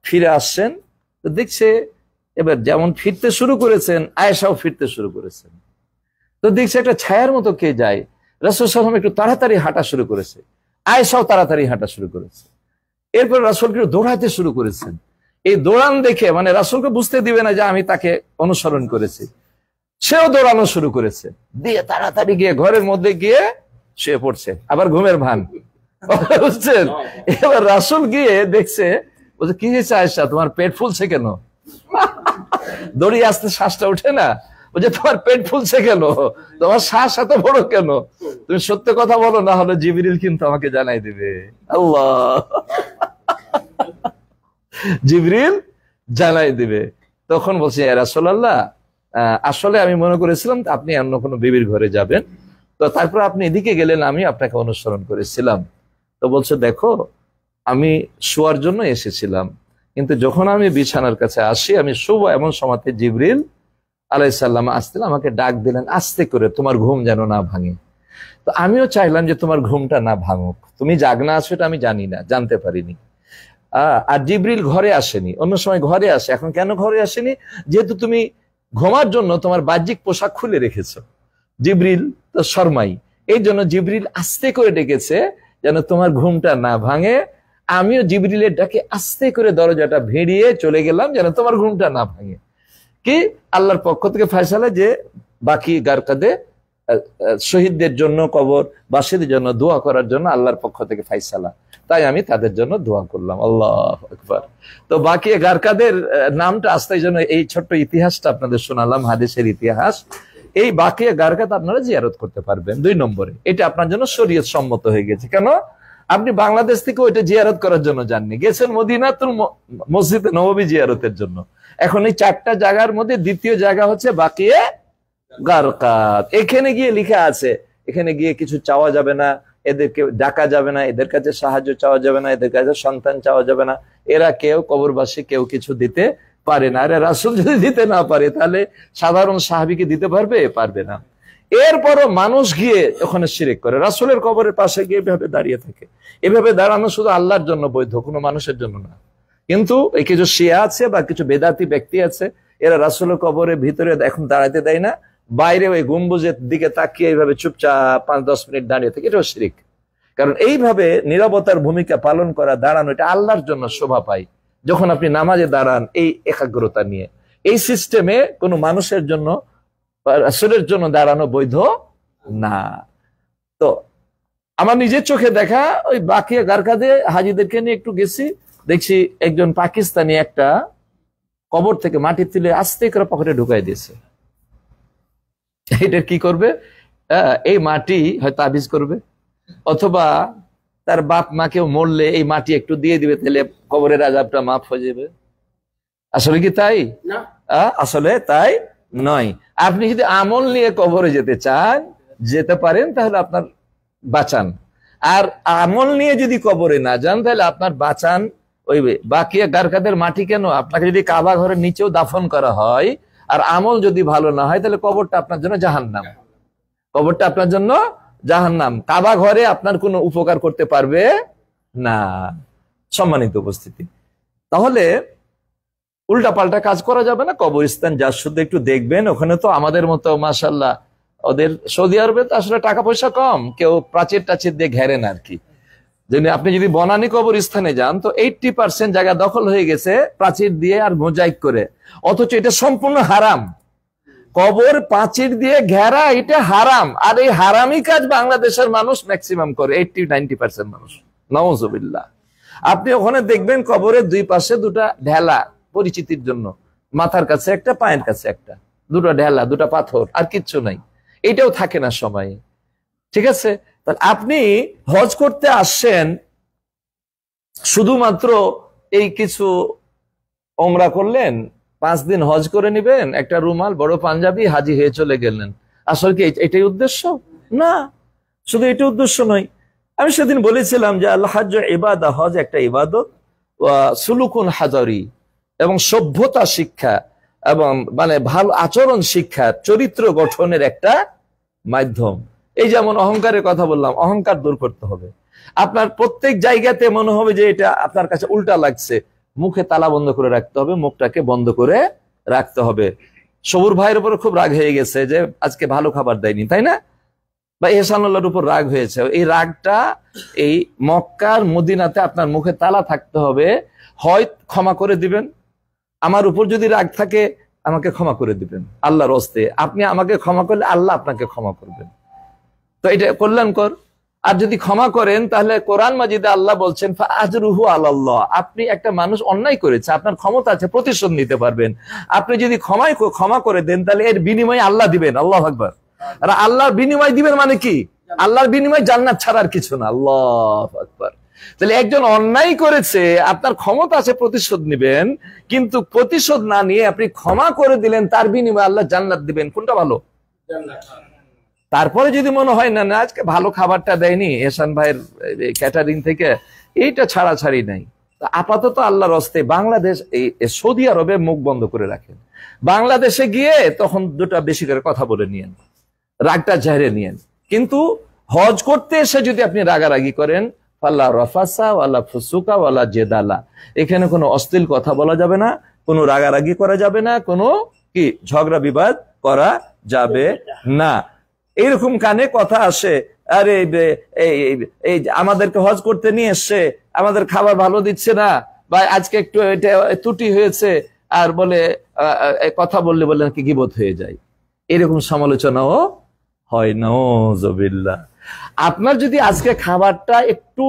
Speaker 1: ফিরে আসছেন তো দেখছে এবার যেমন ফিরতে শুরু করেছেন, আয়েশাও ফিরতে শুরু করেছেন। তো দেখছে একটা ছায়ার মতো কে যায়। রাসূল সাল্লাল্লাহু আলাইহি ওয়াসাল্লাম একটু তাড়াতাড়ি হাঁটা শুরু করেছে, আয়েশাও তাড়াতাড়ি হাঁটা শুরু করেছে। এরপর রাসূলকে দৌড়াতে শুরু করেছেন। এই দৌড়ান দেখে মানে রাসূলকে বুঝতে দিবে না যে আমি তাকে অনুসরণ করেছি, সেও দৌড়ানো শুরু করেছে, দিয়ে তাড়াতাড়ি গিয়ে ঘরের মধ্যে গিয়ে শুয়ে পড়ছে, আবার ঘুমের ভান, বুঝছেন। এবার রাসূল গিয়ে দেখছে, বলছে কি হয়েছে আয়েশা, তোমার পেট ফুলছে কেন? দড়িয়ে আসতে শ্বাসটা উঠে না, বলছে তোমার পেট ফুলছে কেন, তোমার শ্বাস এত বড় কেন, তুমি সত্য কথা বলো, না হলে জিবরিল কিন্তু আমাকে জানাই দিবে। আল্লাহ, জিবরিল জানাই দিবে। তখন বলছে ইয়া রাসূলুল্লাহ, আসলে আমি মনে করেছিলাম আপনি অন্য কোনো বিবির ঘরে যাবেন, তো তারপর আপনি এদিকে গেলেন, আমি আপনাকে অনুসরণ করেছিলাম। তো বলছে দেখো, আমি শোয়ার জন্য এসেছিলাম, কিন্তু যখন আমি বিছানার কাছে আসি, আমি শুভ এমন সময়তে জিবরিল আলাইহিস সালাম আসলেন, আমাকে ডাক দিলেন আস্তে করে, তোমার ঘুম যেন না ভাঙে। তো আমিও চাইলাম যে তোমার ঘুমটা না ভাঙুক, তুমি জাগনা আছো এটা আমি জানি না, জানতে পারিনি। আর জিবরিল ঘরে আসেনি, অন্য সময় ঘরে আসে, এখন কেন ঘরে আসেনি? যেহেতু তুমি ঘুমার জন্য তোমার বাহ্যিক পোশাক খুলে রেখেছো, জিবরিল তো শর্মাই, এই জন্য জিবরিল আস্তে করে ডেকেছে যেন তোমার ঘুমটা না ভাঙে। আমিও জিবরিলের ডাকে আস্তে করে দরজাটা ভেড়িয়ে চলে গেলাম যেন তোমার ঘুমটা না ভাঙে। কি আল্লাহর পক্ষ থেকে ফয়সালা যে বাকি গারকাদে শহীদদের জন্য, কবর বাসীদের জন্য দোয়া করার জন্য আল্লাহর পক্ষ থেকে ফয়সালা, তাই আমি তাদের জন্য দোয়া করলাম। আল্লাহু আকবার। তো বাকি গারকাদের নামটা আসতে জন্য এই ছোট্ট ইতিহাসটা আপনাদের শোনালাম, হাদিসের ইতিহাস। এই বাকি গারকাদ আপনারা জিয়ারত করতে পারবেন। 2 নম্বরে এটা আপনার জন্য শরীয়ত সম্মত হয়ে গেছে। কেন? আপনি বাংলাদেশ থেকে ওইটা জিয়ারত করার জন্য যাননি, গেছেন মদিনাতুল মসজিদে নববী জিয়ারতের জন্য। এখন এই 4টা জায়গার মধ্যে দ্বিতীয় জায়গা হচ্ছে বাকিয়ে গারকাদ। এখানে গিয়ে লেখা আছে, এখানে গিয়ে কিছু চাওয়া যাবে না, এদেরকে ডাকা যাবে না, এদের কাছে সাহায্য চাওয়া যাবে না, এদের কাছে সন্তান চাওয়া যাবে না, এরা কেউ কবরবাসী কেউ কিছু দিতে পারে না। আরে রাসূল যদি দিতে না পারে তাহলে সাধারণ সাহাবীকে দিতে পারবে? পারবে না। এরপরও মানুষ গিয়ে ওখানে শিরক করে, রাসূলের কবরের পাশে গিয়ে এভাবে দাঁড়িয়ে থাকে। এভাবে দাঁড়ানো শুধু আল্লাহর জন্য বৈধ, কোনো মানুষের জন্য না। কিন্তু এই কিছু শিয়া আছে বা কিছু বেদাতি ব্যক্তি আছে, এরা রাসূলের কবরের ভিতরে এখন দাঁড়াতে দেয় না, বাইরে ওই গম্বুজের দিকে তাকিয়ে এইভাবে চুপচাপ 5-10 মিনিট দাঁড়িয়ে থাকে, এটাও শিরক। কারণ এইভাবে নীরবতার ভূমিকা পালন করা, দাঁড়ানো, এটা আল্লাহর জন্য শোভা পায়। যখন আপনি নামাজে দাঁড়ান এই একাগ্রতা নিয়ে, এই সিস্টেমে কোনো মানুষের জন্য, রাসূলের জন্য দাঁড়ানো বৈধ না। তো আমার নিজের চোখে দেখা ওই বাকিয়া গারকাদে হাজিদেরকে নিয়ে একটু গেছি, দেখছি একজন পাকিস্তানি একটা কবর থেকে মাটি তুলে আস্তে করে পকেটে ঢুকাই দিয়েছে। এটা কি করবে? এই মাটি হয়তো তাবিজ করবে, অথবা তার বাপ মাকেও মরলে এই মাটি একটু দিয়ে দিবে, তাহলে কবরের আযাবটা মাফ হয়ে যাবে। আসলে কি তাই? আসলে তাই নয়। আপনি যদি আমল নিয়ে কবরে যেতে চান, যেতে পারেন, তাহলে আপনার বাঁচান। আর আমল নিয়ে যদি কবরে না যান, তাহলে আপনার বাঁচান ওই বাকিয়া গারকাদের মাটি কেন, আপনাকে যদি কাবা ঘরের নিচেও দাফন করা হয় আর আমল যদি ভালো না হয়, তাহলে কবরটা আপনার জন্য জাহান্নাম। কবরটা আপনার জন্য জাহান্নাম। কাবা ঘরে আপনার কোনো উপকার করতে পারবে না। সম্মানিত উপস্থিতি, তাহলে উল্টাপাল্টা কাজ করা যাবে না। কবরস্থান যা শুধু একটু দেখবেন, ওখানে তো আমাদের মতো মাশাআল্লাহ, ওদের সৌদি আরবে তো আসলে টাকা পয়সা কম, কেউ প্রাচীর টাচীর দিয়ে ঘেরেন আর কি। যেন আপনি যদি বনানী কবরস্থানে যান তো 80% জায়গা দখল হয়ে গেছে প্রাচীর দিয়ে আর মোজাইক করে, অথচ এটা সম্পূর্ণ হারাম। কবর প্রাচীর দিয়ে ঘেরা, এটা হারাম। আর এই হারামি কাজ বাংলাদেশের মানুষ ম্যাক্সিমাম করে, 80-90% মানুষ। নাউজুবিল্লাহ। আপনি ওখানে দেখবেন কবরের দুই পাশে দুটা ঢেলা, পরিচিতির জন্য, মাথার কাছে একটা, পায়ের কাছে একটা, দুটো ঢেলা, দুটা পাথর, আর কিচ্ছু নাই। এটাও থাকে না সময়। ঠিক আছে, তাহলে আপনি হজ করতে আসছেন, শুধুমাত্র এই কিছু ওমরা করলেন, 5 দিন হজ করে নিবেন, একটা রুমাল, বড় পাঞ্জাবি, হাজি হয়ে চলে গেলেন। আসলে কি এটাই উদ্দেশ্য? না, শুধু এটা উদ্দেশ্য নয়। আমি সেদিন বলেছিলাম যে আল হজ্জ ইবাদা, হজ একটা ইবাদত, সুলুকুন হাজারি, এবং সভ্যতা শিক্ষা এবং মানে ভালো আচরণ শিক্ষা, চরিত্র গঠনের একটা মাধ্যম। এই যেমন অহংকারের কথা বললাম, অহংকার দূর করতে হবে। আপনার প্রত্যেক জায়গাতে মনে হবে যে এটা আপনার কাছে উল্টা লাগছে, মুখে তালা বন্ধ করে রাখতে হবে, মুখটাকে বন্ধ করে রাখতে হবে। সবুর ভাইয়ের উপর খুব রাগ হয়ে গেছে যে আজকে ভালো খাবার দেয়নি, তাই না? বা এহসানুল্লাহর উপর রাগ হয়েছে। এই রাগটা এই মক্কার মদিনাতে আপনার মুখে তালা থাকতে হবে। হয় ক্ষমা করে দিবেন, আমার উপর যদি রাগ থাকে আমাকে ক্ষমা করে দিবেন আল্লাহর হস্তে, আপনি আমাকে ক্ষমা করলে আল্লাহ আপনাকে ক্ষমা করবেন, তো এটা কল্যাণকর। আর যদি ক্ষমা করেন তাহলে কোরআন মাজিদে আল্লাহ বলছেন ফাআজরুহু আলাল্লাহ, আপনি একটা মানুষ অন্যায় করেছে, আপনার ক্ষমতা আছে, প্রতিশোধ নিতে পারবেন। আপনি যদি ক্ষমা করে দেন তাহলে এর বিনিময়ে আল্লাহ দিবেন। আল্লাহু আকবার। আর আল্লাহর বিনিময় দিবেন মানে কি? আল্লাহর বিনিময় জান্নাত ছাড়া আর কিছু না। আল্লাহু আকবার। তাহলে একজন অন্যায় করেছে, আপনার ক্ষমতা আছে প্রতিশোধ নিবেন, কিন্তু প্রতিশোধ না নিয়ে আপনি ক্ষমা করে দিলেন, তার বিনিময়ে আল্লাহ জান্নাত দিবেন। কোনটা ভালো? তারপরে যদি মনে হয় না না আজকে ভালো খাবারটা দেয়নি এহসান ভাইয়ের ক্যাটারিং থেকে, এইটা ছাড়াছাড়ি নাই, আপাতত আল্লাহর হস্তে বাংলাদেশ, এই সৌদি আরবে মুখ বন্ধ করে রাখেন। বাংলাদেশে গিয়ে তখন দুটা বেশি করে কথা বলে নিয়েন, রাগটা ঝেড়ে নিয়েন। কিন্তু হজ করতে এসে যদি আপনি রাগারাগি করেন, ফাল্লা রাফাসা ওয়ালা ফুসুকা ওয়ালা জেদালা, এখানে কোনো অশ্লীল কথা বলা যাবে না, কোনো রাগারাগি করা যাবে না, কোনো কি ঝগড়া বিবাদ করা যাবে না। এইরকম কানে কথা আসে, আরে এই আমাদেরকে হজ করতে নিয়ে এসছে, আমাদের খাবার ভালো দিচ্ছে না, বা আজকে একটু এটা ত্রুটি হয়েছে, আর বলে কথা বললে বললেন কি গীবত হয়ে যায়। এরকম সমালোচনাও হয়। নাউজুবিল্লাহ। আপনার যদি আজকে খাবারটা একটু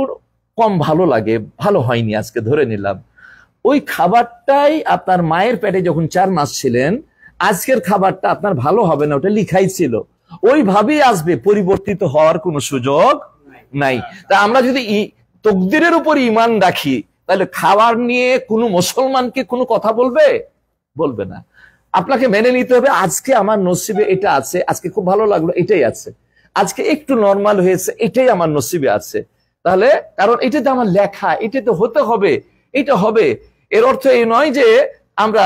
Speaker 1: কম ভালো লাগে, ভালো হয়নি আজকে ধরে নিলাম, ওই খাবারটাই আপনার মায়ের পেটে যখন 4 মাস ছিলেন, আজকের খাবারটা আপনার ভালো হবে না, ওটা লিখাই ছিল, ওইভাবেই আসবে, পরিবর্তিত হওয়ার কোনো সুযোগ নাই। তা আমরা যদি তকদিরের উপর ঈমান রাখি, তাহলে খাবার নিয়ে কোনো মুসলমানকে কোনো কথা বলবে না। আপনাকে মেনে নিতে হবে, আজকে আমার নসিবে এটা আছে, আজকে খুব ভালো লাগলো, এটাই আছে, আজকে একটু নরমাল হয়েছে, এটাই আমার নসিবে আছে। তাহলে কারণ এটাতে আমার লেখা, এটাতে হতে হবে, এটা হবে। এর অর্থ এই নয় যে আমরা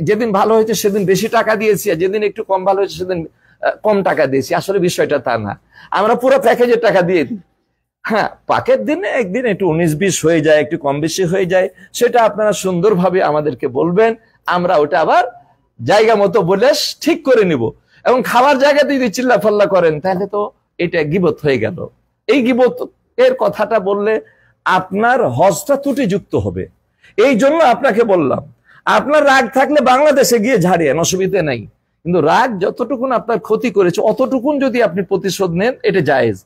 Speaker 1: যেদিন ভালো হয়েছে সেদিন বেশি টাকা দিয়েছি, আর যেদিন একটু কম ভালো হয়েছে সেদিন কম টাকা দিয়েছি। আসলে বিষয়টা তা না, আমরা পুরো প্যাকেজের টাকা দিয়ে দিই। হ্যাঁ, পাকের দিনে একদিন একটু 19-20 হয়ে যায়, একটু কম বেশি হয়ে যায়, সেটা আপনারা সুন্দরভাবে আমাদেরকে বলবেন, আমরা ওটা আবার জায়গা মতো বলে ঠিক করে নিব। এবং খাবার জায়গাতে যদি চিল্লাফাল্লা করেন তাহলে তো এটা গীবত হয়ে গেল। এই গীবত এর কথাটা বললে আপনার হজটা ত্রুটিযুক্ত হবে। এই জন্য আপনাকে বললাম, আপনার রাগ থাকলে বাংলাদেশে গিয়ে ঝাড়িয়েন, অসুবিধা নাই, কিন্তু রাগ যতটুকুন আপনার ক্ষতি করেছে অতটুকুন যদি আপনি প্রতিশোধ নেন, এটা জায়েজ।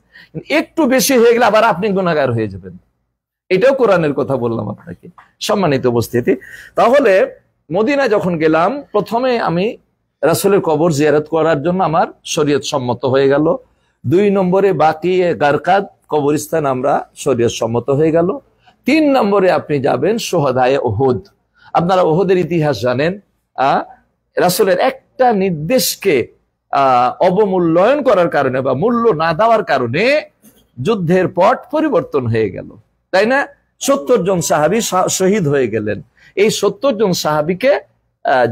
Speaker 1: একটু বেশি হয়ে গেলে আবার আপনি গুনাহগার হয়ে যাবেন। এটাও কোরআনের কথা বললাম আপনাকে। সম্মানিত উপস্থিতি, তাহলে মদিনা যখন গেলাম, প্রথমে আমি রাসূলের কবর জিয়ারত করার জন্য আমার শরীয়ত সম্মত হয়ে গেল। 2 নম্বরে বাকি গারকাদ কবরস্থান আমরা শরীয়ত সম্মত হয়ে গেল। 3 নম্বরে আপনি যাবেন শুহাদায়ে উহুদ। আপনারা উহুদের ইতিহাস জানেন। রাসূলের একটা নির্দেশকে অবমূল্যায়ন করার কারণে বা মূল্য না দেওয়ার কারণে যুদ্ধের পট পরিবর্তন হয়ে গেল, তাই না? 70 জন সাহাবী শহীদ হয়ে গেলেন। এই 70 জন সাহাবীকে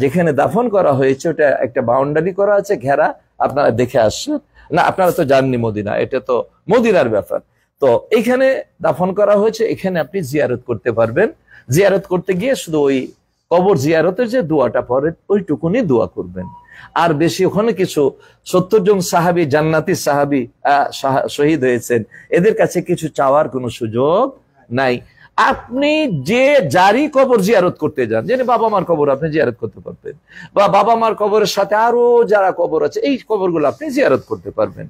Speaker 1: যেখানে দাফন করা হয়েছে ওটা একটা বাউন্ডারি করা আছে, ঘেরা, আপনারা দেখে আসছেন। না, আপনারা তো জাননি মদিনা, এটা তো মদিনার ব্যাপার। তো এখানে দাফন করা হয়েছে, এখানে আপনি জিয়ারত করতে পারবেন। জিয়ারত করতে গিয়ে শুধু ওই কবর জিয়ারতের যে দোয়াটা পড়েন ওইটুকুনি দোয়া করবেন। আর বেশি ওখানে কিছু 70 জন সাহাবী, জান্নাতি সাহাবী শহীদ হয়েছেন, এদের কাছে কিছু চাওয়ার কোনো সুযোগ নাই। আপনি যে যারই কবর জিয়ারত করতে যান, যেন বাবা মার কবর আপনি জিয়ারত করতে পারবেন, বা বাবা মার কবরের সাথে আরো যারা কবর আছে এই কবরগুলো আপনি জিয়ারত করতে পারবেন।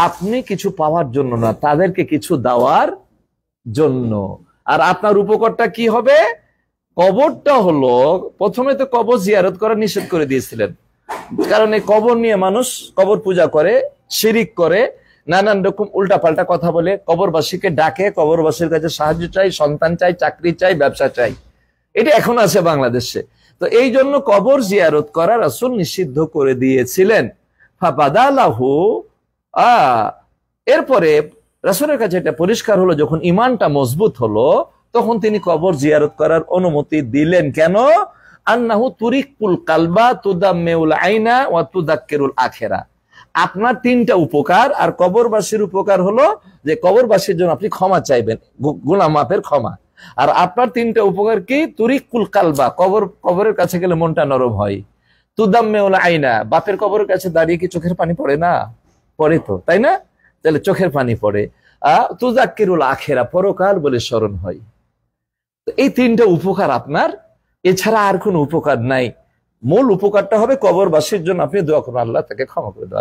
Speaker 1: আপনি কিছু পাওয়ার জন্য না, তাদেরকে কিছু দেওয়ার জন্য। আর আপনার উপকারটা কি হবে? কবরটা হলো, প্রথমে তো কবর জিয়ারত করা নিষেধ করে দিয়েছিলেন, কারণ এই কবর নিয়ে মানুষ কবর পূজা করে, শিরিক করে, নানান রকম উল্টাপাল্টা কথা বলে, কবরবাসীকে ডাকে, কবরবাসীর কাছে সাহায্য চাই, সন্তান চাই, চাকরি চাই, ব্যবসা চাই। এটা এখন আছে বাংলাদেশে। তো এই জন্য কবর জিয়ারত করা রাসূল নিষিদ্ধ করে দিয়েছিলেন। ফাবাদালাহু, এরপরে রাসূলের কাছে এটা পরিষ্কার হলো, যখন ঈমানটা মজবুত হলো তখন তিনি কবর জিয়ারত করার অনুমতি দিলেন। কেন? আন্নাহু তুরিকুল কালবা তুদাম্মিউল আইনা ওয়া তুযাক্কিরুল আখিরা। আপনার 3টা উপকার, আর কবরবাসীর উপকার হলো যে কবরবাসীর জন্য আপনি ক্ষমা চাইবেন, গুনাহ মাফের ক্ষমা। আর আপনার 3টা উপকার কি? তুরিকুল কালবা, কবরের কাছে গেলে মনটা নরম হয়। তুদাম্মিউল আইনা, বাপের কবরের কাছে দাঁড়িয়ে কি চোখের পানি পড়ে না? পড়ে তো, তাই না? তাহলে চোখের পানি পড়ে। তুযাক্কিরুল আখিরা, পরকাল বলে স্মরণ হয়। এই 3টা উপকার আপনার, এছাড়া আর কোনো উপকার নাই। মূল উপকারটা হবে কবরবাসীর জন্য আপনি দোয়া করুন, আল্লাহ তাকে ক্ষমা করে দাও,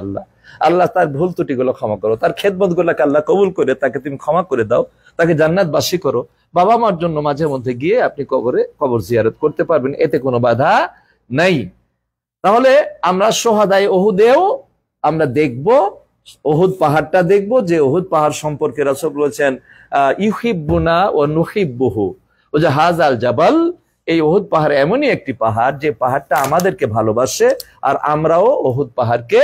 Speaker 1: আল্লাহ তার ভুল ত্রুটি গুলো ক্ষমা করো, তার খেদমত গুলাকে আল্লাহ কবুল করে তাকে তুমি ক্ষমা করে দাও, তাকে জান্নাতবাসী করো। বাবা মার জন্য মাঝে মধ্যে গিয়ে আপনি কবর জিয়ারত করতে পারবেন, এতে কোনো বাধা নাই। তাহলে আমরা সোহাদায়ে উহুদেও আমরা দেখব, উহুদ পাহাড়টা দেখব, যে উহুদ পাহাড় সম্পর্কে রাসূল বলেছেন ইউহিব্বুনা ওয়া নুহিব্বুহু, ও যে হাযাল জাবাল, এই উহুদ পাহাড় এমনই একটি পাহাড় যে পাহাড়টা আমাদেরকে ভালোবাসে, আর আমরাও উহুদ পাহাড়কে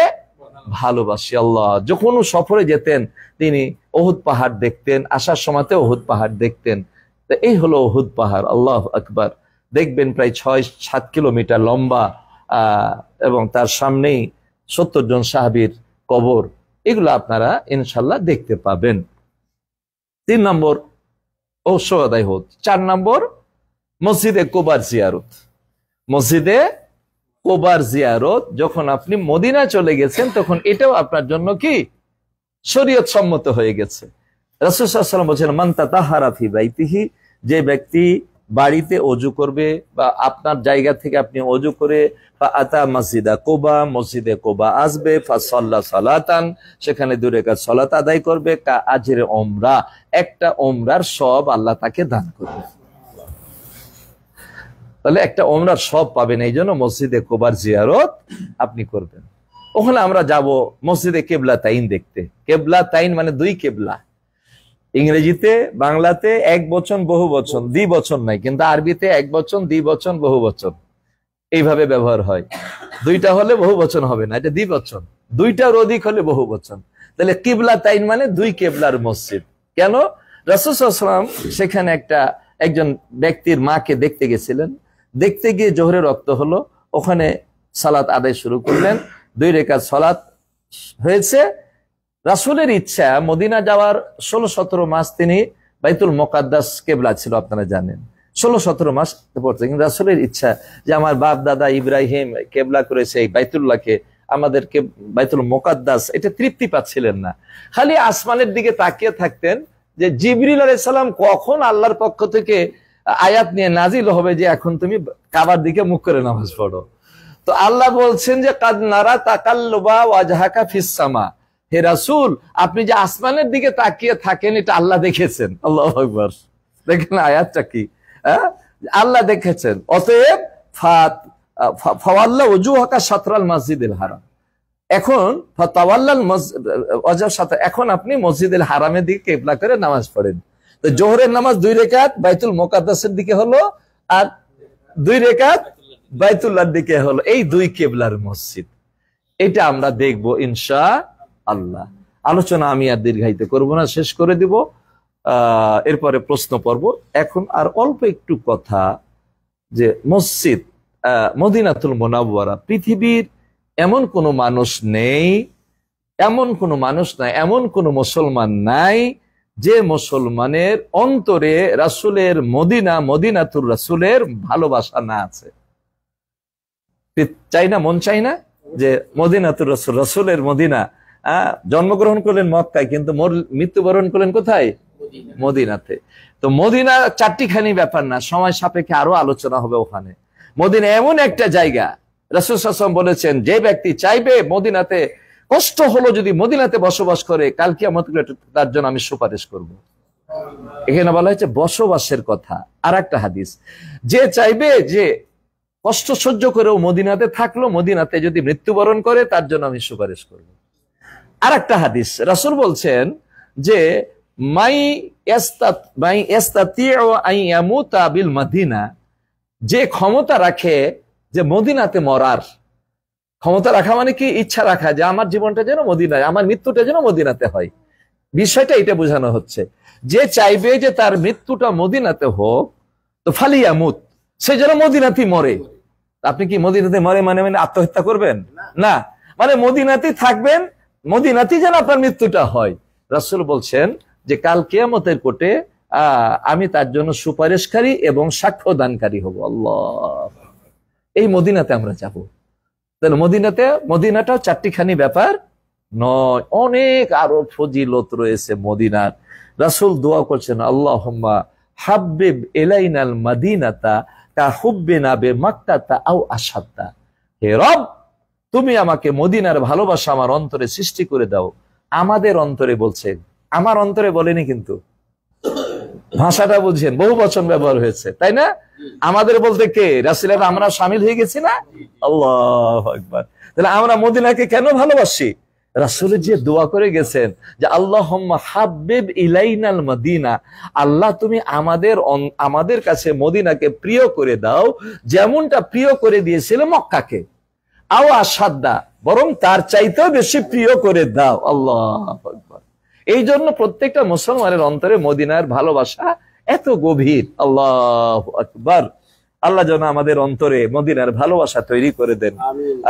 Speaker 1: ভালোবাসি। আল্লাহ যখন সফরে যেতেন তিনি উহুদ পাহাড় দেখতেন, আসার সময়তে উহুদ পাহাড় দেখতেন। তো এই হলো উহুদ পাহাড়। আল্লাহু আকবার। দেখবেন প্রায় 6-7 কিলোমিটার লম্বা, এবং তার সামনেই 70 জন সাহাবীর কবর, এগুলো আপনারা ইনশাল্লাহ দেখতে পাবেন। 3 নম্বর সোহাদায়ে উহুদ। 4 নম্বর মসজিদে কোবার জিয়ারত। মসজিদে কোবার জিয়ারত যখন আপনি মদিনা চলে গেছেন তখন এটাও আপনার জন্য কি শরীয়ত সম্মত হয়ে গেছে। রাসূল সাল্লাল্লাহু আলাইহি ওয়াসাল্লাম বলেছেন, মান তাতাহারা ফি বাইতিহি, যে ব্যক্তি বাড়িতে ওযু করবে বা আপনার জায়গা থেকে আপনি ওযু করে আতা মসজিদা কোবা, মসজিদে কোবা আসবে, ফাসাল্লা সালাতান, সেখানে 2 রাকাত সালাত আদায় করবে, কা আজরে উমরা, একটা উমরার সব আল্লাহ তাকে দান করবে। তাহলে একটা উমরার সব পাবেন। এই জন্য মসজিদে কোবার জিয়ারত আপনি করবেন। ওখানে আমরা যাব মসজিদে কিবলাতাইন দেখতে। কিবলাতাইন মানে 2 কিবলা। ইংরেজিতে, বাংলাতে এক বচন বহু বচন, দ্বিবচন নাই, কিন্তু আরবিতে এক বচন, দ্বিবচন, বহু বচন এইভাবে ব্যবহার হয়। 2টা হলে বহু বচন হবে না, এটা দ্বিবচন। 2টার অধিক হলে বহু বচন। তাহলে কিবলাতাইন মানে 2 কিবলার মসজিদ। কেন? রাসূল সাল্লাল্লাহু আলাইহি ওয়াসাল্লাম সেখানে একজন ব্যক্তির মাকে দেখতে গেছিলেন। দেখতে গিয়ে জোহরের রক্ত হলো, ওখানে সালাত আদায় শুরু করলেন। 2 রাকাত সালাত হয়েছে। রাসূলের ইচ্ছা, মদিনা যাওয়ার 16-17 মাস তিনি বাইতুল মুকাদ্দাস কিবলা ছিল, আপনারা জানেন। 16-17 মাস পড়তে, কিন্তু রাসূলের ইচ্ছা যে আমার বাপ দাদা ইব্রাহিম কিবলা করেছে এই বাইতুল্লাহকে, আমাদেরকে বাইতুল মুকাদ্দাস, এটা তৃপ্তি পাচ্ছিলেন না। খালি আসমানের দিকে তাকিয়ে থাকতেন যে জিবরিল আলাইহিস সালাম কখন আল্লাহর পক্ষ থেকে আয়াত নিয়ে নাজিল হবে যে এখন তুমি কাবার দিকে মুখ করে নামাজ পড়ো। তো আল্লাহ বলছেন যে কাদ নারা তাকাল্লুবা ওয়াজহাকা ফিস সামা, হে রাসূল আপনি যে আসমানের দিকে তাকিয়ে থাকেন এটা আল্লাহ দেখেছেন। আল্লাহু আকবার। দেখেন আয়াতটা কি, আল্লাহ দেখেছেন। অতএব ফাওয়াল্লা ওয়াজহাকা শাতরাল মসজিদুল হারাম, এখন ফাতাওয়াল্লাল এখন আপনি মসজিদুল হারামের দিকে কিবলা করে নামাজ পড়েন। তো জোহরের নামাজ 2 রাকাত বাইতুল মুকাদ্দাসের দিকে হলো, আর 2 রাকাত বাইতুল্লাহর দিকে হলো। এই 2 কিবলার মসজিদ, এটা আমরা দেখব ইনশাআল্লাহ। আলোচনা আমি আর দীর্ঘায়িত করব না, শেষ করে দিব। এরপরে প্রশ্ন পর্ব। এখন আর অল্প একটু কথা, যে মসজিদ মদিনাতুল মুনাওয়ারা, পৃথিবীর এমন কোন মানুষ নেই, এমন কোনো মানুষ নাই, এমন কোনো মুসলমান নাই যে মুসলমানের অন্তরে রাসূলের মদিনা, মদিনাতুর রাসূলের ভালোবাসা না আছে। চাই না, মন চাই না যে মদিনাতুর রাসূল, রাসূলের মদিনা। জন্মগ্রহণ করলেন মক্কায়, কিন্তু মৃত্যুবরণ করলেন কোথায়? মদিনাতে। তো মদিনা চারটিখানি ব্যাপার না, সময় সাপেক্ষে আরো আলোচনা হবে ওখানে। মদিনা এমন একটা জায়গা, রাসূল সাল্লাল্লাহু আলাইহি ওয়াসাল্লাম বলেছেন, যে ব্যক্তি চাইবে মদিনাতে, কষ্ট হলো যদি মদিনাতে বসবাস করে, কাল কিয়ামত তার জন্য আমি সুপারিশ করব। এখানে বলা হয়েছে বসবাসের কথা। আর একটা হাদিস, যে চাইবে যে কষ্ট সহ্য করেও মদিনাতে থাকলো, মদিনাতে যদি মৃত্যুবরণ করে, তার জন্য আমি সুপারিশ করব। আর একটা হাদিস, রাসূল বলছেন যে মাদিনা, যে ক্ষমতা রাখে যে মদিনাতে মরার ক্ষমতা রাখা, মানে কি? ইচ্ছা রাখা যে আমার জীবনটা যেন মদিনায়, আমার মৃত্যুটা যেন মদিনাতে হয়। বিষয়টা এটা বোঝানো হচ্ছে, যে চাইবে যে তার মৃত্যুটা মদিনাতে হোক, তো ফালিয়ামুত, সে যেন মদিনাতেই মরে। আপনি কি মদিনাতে মরে মানে আত্মহত্যা করবেন? না, মানে মদিনাতেই থাকবেন, মদিনাতেই যেন আপনার মৃত্যুটা হয়। রাসূল বলছেন যে কাল কিয়ামতের কোর্টে আমি তার জন্য সুপারিশকারী এবং সাক্ষ্য দানকারী হব। আল্লাহ, এই মদিনাতে আমরা যাব। তাহলে মদিনাটাও চারটিখানি ব্যাপার নয়, অনেক আরো ফজিলত রয়েছে মদিনার। রাসূল দোয়া করছেন, আল্লাহুম্মা হাব্বিব ইলাইনাল মাদিনাতা কা হুব্বিনা বিমাক্কাতা আও আশাদ্দা। হে রব, তুমি আমাকে মদিনার ভালোবাসা আমার অন্তরে সৃষ্টি করে দাও। আমাদের অন্তরে বলছে, আমার অন্তরে বলেনি, কিন্তু ভাষাটা বুঝছেন, বহু বচন ব্যবহার হয়েছে, তাই না? আমাদের বলতে কে? রাসূল। আমরা শামিল হয়ে গেছি না? আল্লাহু আকবার। তাহলে আমরা মদিনাকে কেন ভালোবাসি? রাসূল যে দোয়া করে গেছেন যে আল্লাহুম্মা হাব্বিব ইলাইনাল মাদিনা, আল্লাহ তুমি আমাদের কাছে মদিনাকে প্রিয় করে দাও, যেমনটা প্রিয় করে দিয়েছিল মক্কাকে। আও আশাদ্দা, বরং তার চাইতেও বেশি প্রিয় করে দাও। আল্লাহু আকবার। এই জন্য প্রত্যেকটা মুসলমানের অন্তরে মদিনার ভালোবাসা এত গভীর। আল্লাহু আকবার। আল্লাহ যেন আমাদের অন্তরে মদিনার ভালোবাসা তৈরি করে দেন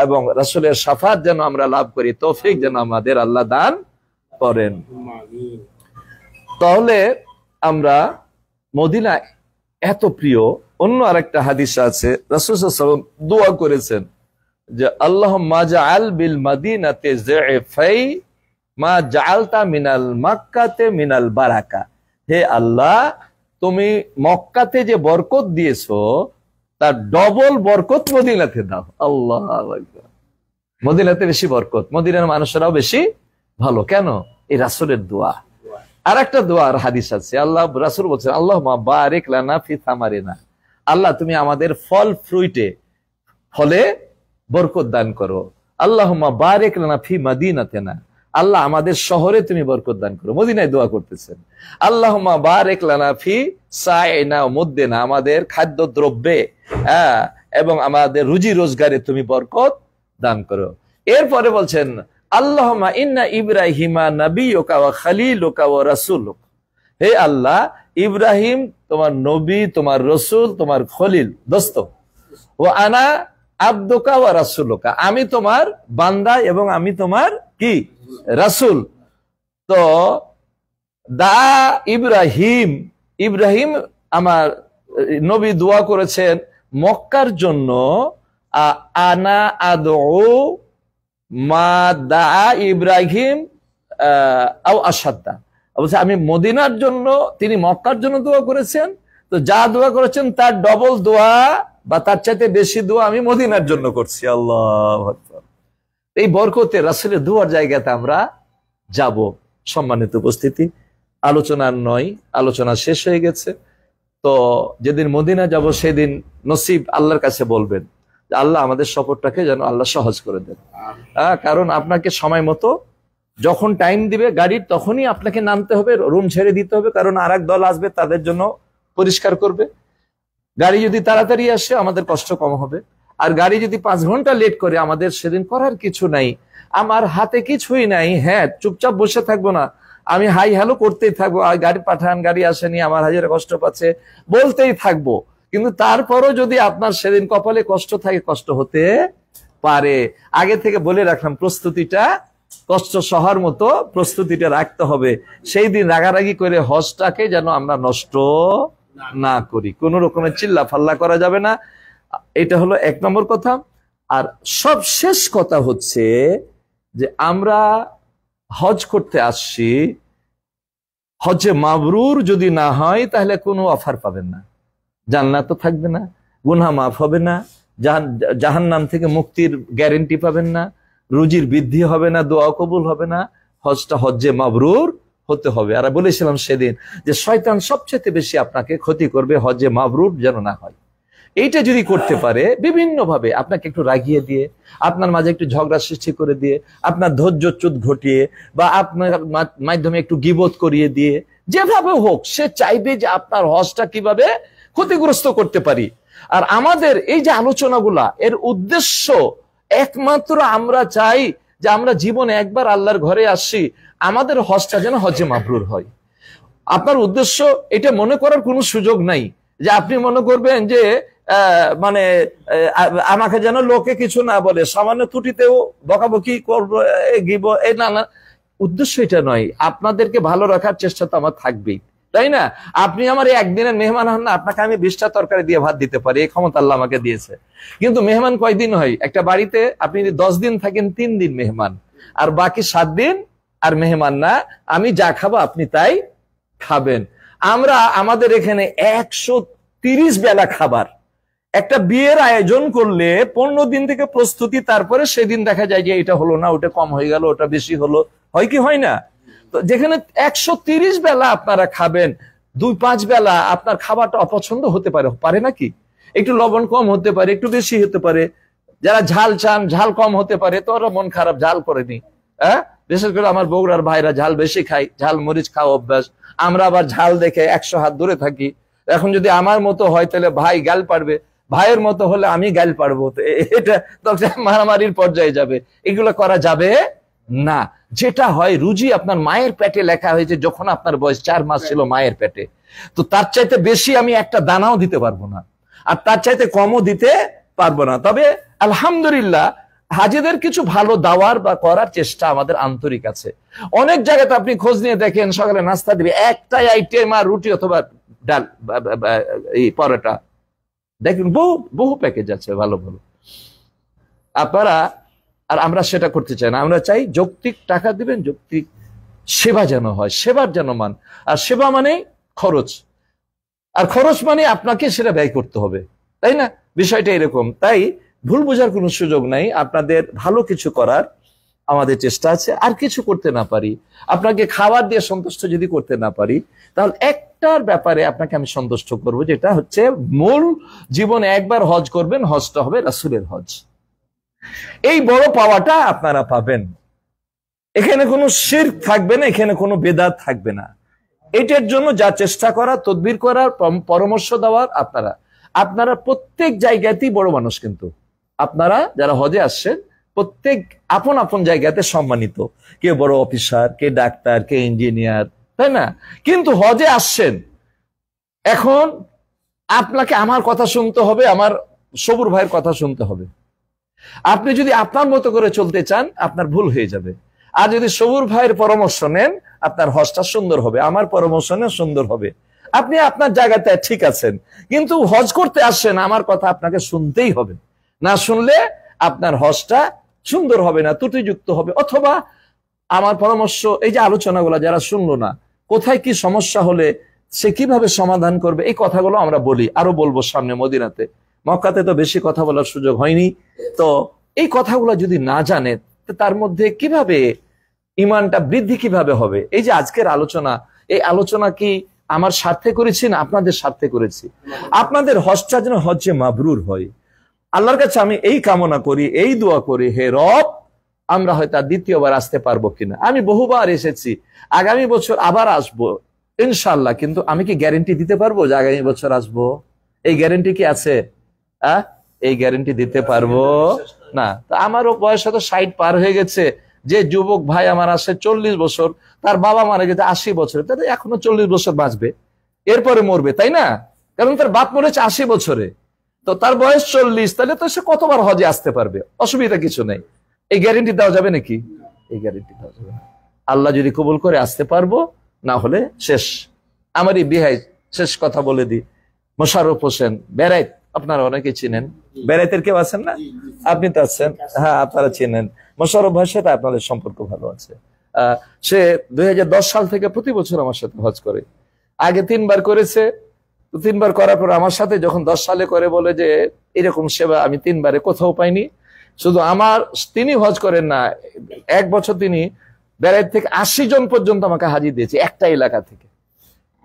Speaker 1: এবং রাসূলের শাফাত যেন আমরা লাভ করি, তৌফিক যেন আমাদের আল্লাহ দান করেন। তাহলে আমরা মদিনা এত প্রিয়। অন্য আরেকটা হাদিস আছে, রাসূল সাল্লাল্লাহু আলাইহি ওয়াসাল্লাম দোয়া করেছেন যে আল্লাহুম্মা জাআল বিল মাদিনাতে যায়ফাই মা জাআলতা মিনাল মাক্কাতে মিনাল বারাকা। হে আল্লাহ, তুমি মক্কাতে যে বরকত দিয়েছো, তার ডবল বরকত মদিনাতে দাও। আল্লাহু আকবার। মদিনাতে বেশি বরকত, মদিনার মানুষেরাও বেশি ভালো। কেন? এই রাসূলের দোয়া। আর একটা দোয়ার হাদিস আছে, আল্লাহ রাসূল বলছেন, আল্লাহুম্মা বারিক লানা ফি থামারিনা। আল্লাহ তুমি আমাদের ফল ফ্রুইটে, ফলে বরকত দান করো। আল্লাহুম্মা বারিক লানা ফি মাদিনাতিনা, আল্লাহ আমাদের শহরে তুমি বরকত দান করো। মদিনায় দোয়া করতেছেন। আল্লাহুম্মা বারিক লানা ফি সাইনা ওয়া মুদ্দিনা, আমাদের খাদ্য দ্রব্যে এবং আমাদের রুজি রোজগারে তুমি বরকত দান করো। এরপরে বলছেন, আল্লাহুম্মা ইন্না ইব্রাহিমা নাবিয়্যুকা ওয়া খালিলুকা ওয়া রাসূলুক। হে আল্লাহ, ইব্রাহিম তোমার নবী, তোমার রসুল, তোমার খলিল, দোস্ত। ও আনা আব্দুকা ওয়া রাসূলুকা, আমি তোমার বান্দা এবং আমি তোমার কি? রাসূল। তো দা ইব্রাহিম, ইব্রাহিম আমার নবী দোয়া করেছেন মক্কার জন্য, আনা আদউ মা দা ইব্রাহিম আও আশাদ্দা। বলছে আমি মদিনার জন্য, তিনি মক্কার জন্য দোয়া করেছেন, তো যা দোয়া করেছেন তার ডবল দোয়া বা তার চাইতে বেশি দোয়া আমি মদিনার জন্য করছি। আল্লাহু আকবার। এই বরকতে রাসূলের দোয়ার জায়গাতে আমরা যাব। সম্মানিত উপস্থিতি, আলোচনার নয়, আলোচনা শেষ হয়ে গেছে। তো যেদিন মদিনা যাব সেদিন নসিব আল্লাহর কাছে বলবেন যে আল্লাহ আমাদের সফরটাকে যেন আল্লাহ সহজ করে দেন। কারণ আপনাকে সময় মতো যখন টাইম দিবে গাড়ির, তখনই আপনাকে নামতে হবে, রুম ছেড়ে দিতে হবে, কারণ আর এক দল আসবে, তাদের জন্য পরিষ্কার করবে। গাড়ি যদি তাড়াতাড়ি আসে আমাদের কষ্ট কম হবে, আর গাড়ি যদি 5 ঘন্টা লেট করে, আমাদের সেদিন করার কিছু নাই, আমার হাতে কিছুই নাই। হ্যাঁ, চুপচাপ বসে থাকবো না, আমি হাই হ্যালো করতেই থাকবো, গাড়ি পাঠান, গাড়ি আসেনি, আমার হাজিরা কষ্ট পাচ্ছে, বলতেই থাকবো। কিন্তু তারপরও যদি আপনার সেদিন কপালে কষ্ট থাকে, কষ্ট হতে পারে। আগে থেকে বলে রাখলাম, প্রস্তুতিটা কষ্ট সহার মতো প্রস্তুতিটা রাখতে হবে। সেই দিন রাগারাগি করে হজটাকে যেন আমরা নষ্ট না করি, কোন রকমের চিল্লা ফাল্লা করা যাবে না। এটা হলো 1 নম্বর কথা। আর সবশেষ কথা হচ্ছে যে আমরা হজ করতে আসছি, হজে মাবরুর যদি না হয় তাহলে কোনো অফার পাবেন না, জান্নাত তো থাকবে না, গুনাহ মাফ হবে না, জাহান্নাম থেকে মুক্তির গ্যারেন্টি পাবেন না, রুজির বৃদ্ধি হবে না, দোয়া কবুল হবে না। হজটা হজ্জে মাবরুর হতে হবে। আর বলেছিলাম সেদিন যে শয়তান সবচেয়ে বেশি আপনাকে ক্ষতি করবে হজ্জে মাবরুর যেন না হয়। এইটা যদি করতে পারে বিভিন্ন ভাবে আপনাকে একটু রাগিয়ে দিয়ে, আপনার মাঝে একটু ঝগড়া সৃষ্টি করে দিয়ে, আপনার ধৈর্যচ্যুত ঘটিয়ে, বা আপনার মাধ্যমে একটু গীবত করিয়ে দিয়ে, যেভাবে হোক সে চাইবে যে আপনার হজটা কিভাবে ক্ষতিগ্রস্ত করতে পারি। আর আমাদের এই যে আলোচনাগুলা, এর উদ্দেশ্য একমাত্র আমরা চাই যে আমরা জীবনে একবার আল্লাহর ঘরে আসছি, আমাদের হজটা যেন হজ্জে মাবরুর হয়। আপনার উদ্দেশ্য এটা মনে করার কোনো সুযোগ নাই যে আপনি মনে করবেন যে মানে আমাকে যেন লোকে কিছু না বলে, সামান্য ত্রুটিতেও বকাবকি করবো, এই না না, উদ্দেশ্য এটা নয়। আপনাদেরকে ভালো রাখার চেষ্টা তো আমার থাকবেই, তাই না? আপনি আমার একদিনের মেহমান হন না, আপনাকে আমি 20টা তরকারি দিয়ে ভাত দিতে পারি, এই ক্ষমতা আল্লাহ আমাকে দিয়েছে। কিন্তু মেহমান কয়দিন হয়? একটা বাড়িতে আপনি 10 দিন থাকেন, 3 দিন মেহমান, আর বাকি 7 দিন আর মেহমান না। আমি যা খাবো আপনি তাই খাবেন। আমরা আমাদের এখানে 130 বেলা খাবার, একটা বিয়ের আয়োজন করলে 15 দিন থেকে প্রস্তুতি, তারপরে সেদিন দেখা যায় যে এটা হলো না, ওটা কম হয়ে গেল, ওটা বেশি হলো, হয় কি হয় না? তো যেখানে 130 বেলা আপনারা খাবেন, 2-5 বেলা আপনার খাবারটা অপছন্দ হতে পারে নাকি? একটু লবণ কম হতে পারে, একটু বেশি হতে পারে। যারা ঝাল চান, ঝাল কম হতে পারে, তো ওরা মন খারাপ, ঝাল করেনি। বিশেষ করে আমার বগুড়ার ভাইরা ঝাল বেশি খায়, ঝাল মরিচ খাওয়া অভ্যাস। আমরা আবার ঝাল দেখে 100 হাত দূরে থাকি। এখন যদি আমার মতো হয় তাহলে ভাই গাল পারবে, ভাইয়ের মতো হলে আমি গাল পারবো, এটা তখন মারামারির পর্যায়ে যাবে। এগুলো করা যাবে না। যেটা হয়, রুজি আপনার মায়ের পেটে লেখা হয়েছে যখন আপনার বয়স 4 মাস ছিল মায়ের পেটে, তো তার চাইতে বেশি আমি একটা দানাও দিতে পারবো না, আর তার চাইতে কমও দিতে পারবো না। তবে আলহামদুলিল্লাহ হাজিদের কিছু ভালো দাওয়ার বা করার চেষ্টা আমাদের আন্তরিক আছে। অনেক জায়গাতে আপনি খোঁজ নিয়ে দেখেন, সকালে নাস্তা দিবে একটাই আইটেম, আর রুটি অথবা ডাল, এই পরোটা, দেখেন বহু প্যাকেজ আছে ভালো ভালো আপনারা। আর আমরা সেটা করতে চাই না, আমরা চাই যৌক্তিক টাকা দিবেন, যৌক্তিক সেবা যেন হয়, সেবার যেন মান। আর সেবা মানে খরচ, আর খরচ মানে আপনাকে সেটা ব্যয় করতে হবে, তাই না? বিষয়টা এরকম। তাই ভুল বোঝার কোনো সুযোগ নাই। আপনাদের ভালো কিছু করার আমাদের চেষ্টা আছে। আর কিছু করতে না পারি, আপনাকে খাবার দিয়ে সন্তুষ্ট যদি করতে না পারি, তাহলে একটার ব্যাপারে আপনাকে আমি সন্তুষ্ট করব, যেটা হচ্ছে মূল জীবনে একবার হজ করবেন, হজটা হবে রাসূলের হজ। এই বড় পাওয়াটা আপনারা পাবেন। এখানে কোনো শিরক থাকবে না, এখানে কোনো বেদাত থাকবে না। এটার জন্য যা চেষ্টা করা, তদবির করার, পরামর্শ দেওয়ার, আপনারা প্রত্যেক জায়গাতেই বড় মানুষ। কিন্তু আপনারা যারা হজে আসছেন প্রত্যেক আপন আপন জায়গাতে সম্মানিত, কে বড় অফিসার, কে ডাক্তার, কে ইঞ্জিনিয়ার, তাই না? কিন্তু হজে আসছেন, এখন আপনাকে আমার কথা শুনতে হবে, আমার সবুর ভাইয়ের কথা শুনতে হবে। আপনি যদি আপনার মতো করে চলতে চান, আপনার ভুল হয়ে যাবে। আর যদি সবুর ভাইয়ের পরামর্শ নেন, আপনার হজটা সুন্দর হবে, আমার পরামর্শ নেন সুন্দর হবে। আপনি আপনার জায়গাতে ঠিক আছেন, কিন্তু হজ করতে আসছেন, আমার কথা আপনাকে শুনতেই হবে। না শুনলে আপনার হজটা সুন্দর হবে না, ত্রুটিযুক্ত হবে। অথবা আমার পরামর্শ, এই যে আলোচনাগুলো যারা শুনলো না, কোথায় কি সমস্যা হলে সে কিভাবে সমাধান করবে, এই কথাগুলো আমরা বলি, আরো বলবো সামনে মদিনাতে। মক্কাতে তো বেশি কথা বলার সুযোগ হয়নি। তো এই কথাগুলো যদি না জানে, তার মধ্যে কিভাবে ইমানটা বৃদ্ধি কিভাবে হবে? এই যে আজকের আলোচনা, এই আলোচনা কি আমার স্বার্থে করেছি না আপনাদের স্বার্থে করেছি? আপনাদের হজটা যেন হজ্জে মাবরুর হয়। আল্লাহর কাছে আমি এই কামনা করি, এই দোয়া করি, হে রব, আমরা হয়তো দ্বিতীয়বার আসতে পারবো কিনা। আমি বহুবার এসেছি, আগামী বছর আবার আসবো ইনশাআল্লাহ, কিন্তু আমি কি গ্যারেন্টি দিতে পারবো যে আগামী বছর আসবো? এই গ্যারেন্টি কি আছে? এই গ্যারেন্টি দিতে পারবো না। তো আমারও বয়স হয়তো 60 পার হয়ে গেছে। যে যুবক ভাই আমার আসে 40 বছর, তার বাবা মারা গেছে 80 বছরে, তাহলে এখনো 40 বছর বাঁচবে, এরপরে মরবে, তাই না? কারণ তার বাপ মরেছে 80 বছরে, তো তার বয়স 40, তাহলে তো সে কতবার হজে আসতে পারবে, অসুবিধা কিছু নেই। এই গ্যারেন্টি দেওয়া যাবে নাকি? এই গ্যারেন্টি দেওয়া যাবে না। আল্লাহ যদি কবুল করে আসতে পারবো, না হলে শেষ। আমারই বিহাই শেষ কথা বলে দিই, মোশাররফ হোসেন বেরাইত, আপনারা অনেকে চিনেন, বেরাইতের কেউ আছেন না? আপনি তো আছেন, হ্যাঁ আপনারা চিনেন। মোশাররফ ভাইয়ের সাথে আপনাদের সম্পর্ক ভালো আছে। সে 2010 সাল থেকে প্রতি বছর আমার সাথে হজ করে। আগে 3 বার করেছে, 3 বার করার পর আমার সাথে যখন 10 সালে করে বলে যে এরকম সেবা আমি 3 বারে কোথাও পাইনি। শুধু তিনি হজ করেন না, 1 বছর তিনি বেড়াইত থেকে 80 জন পর্যন্ত আমাকে হাজির দিয়েছে, একটা এলাকা থেকে।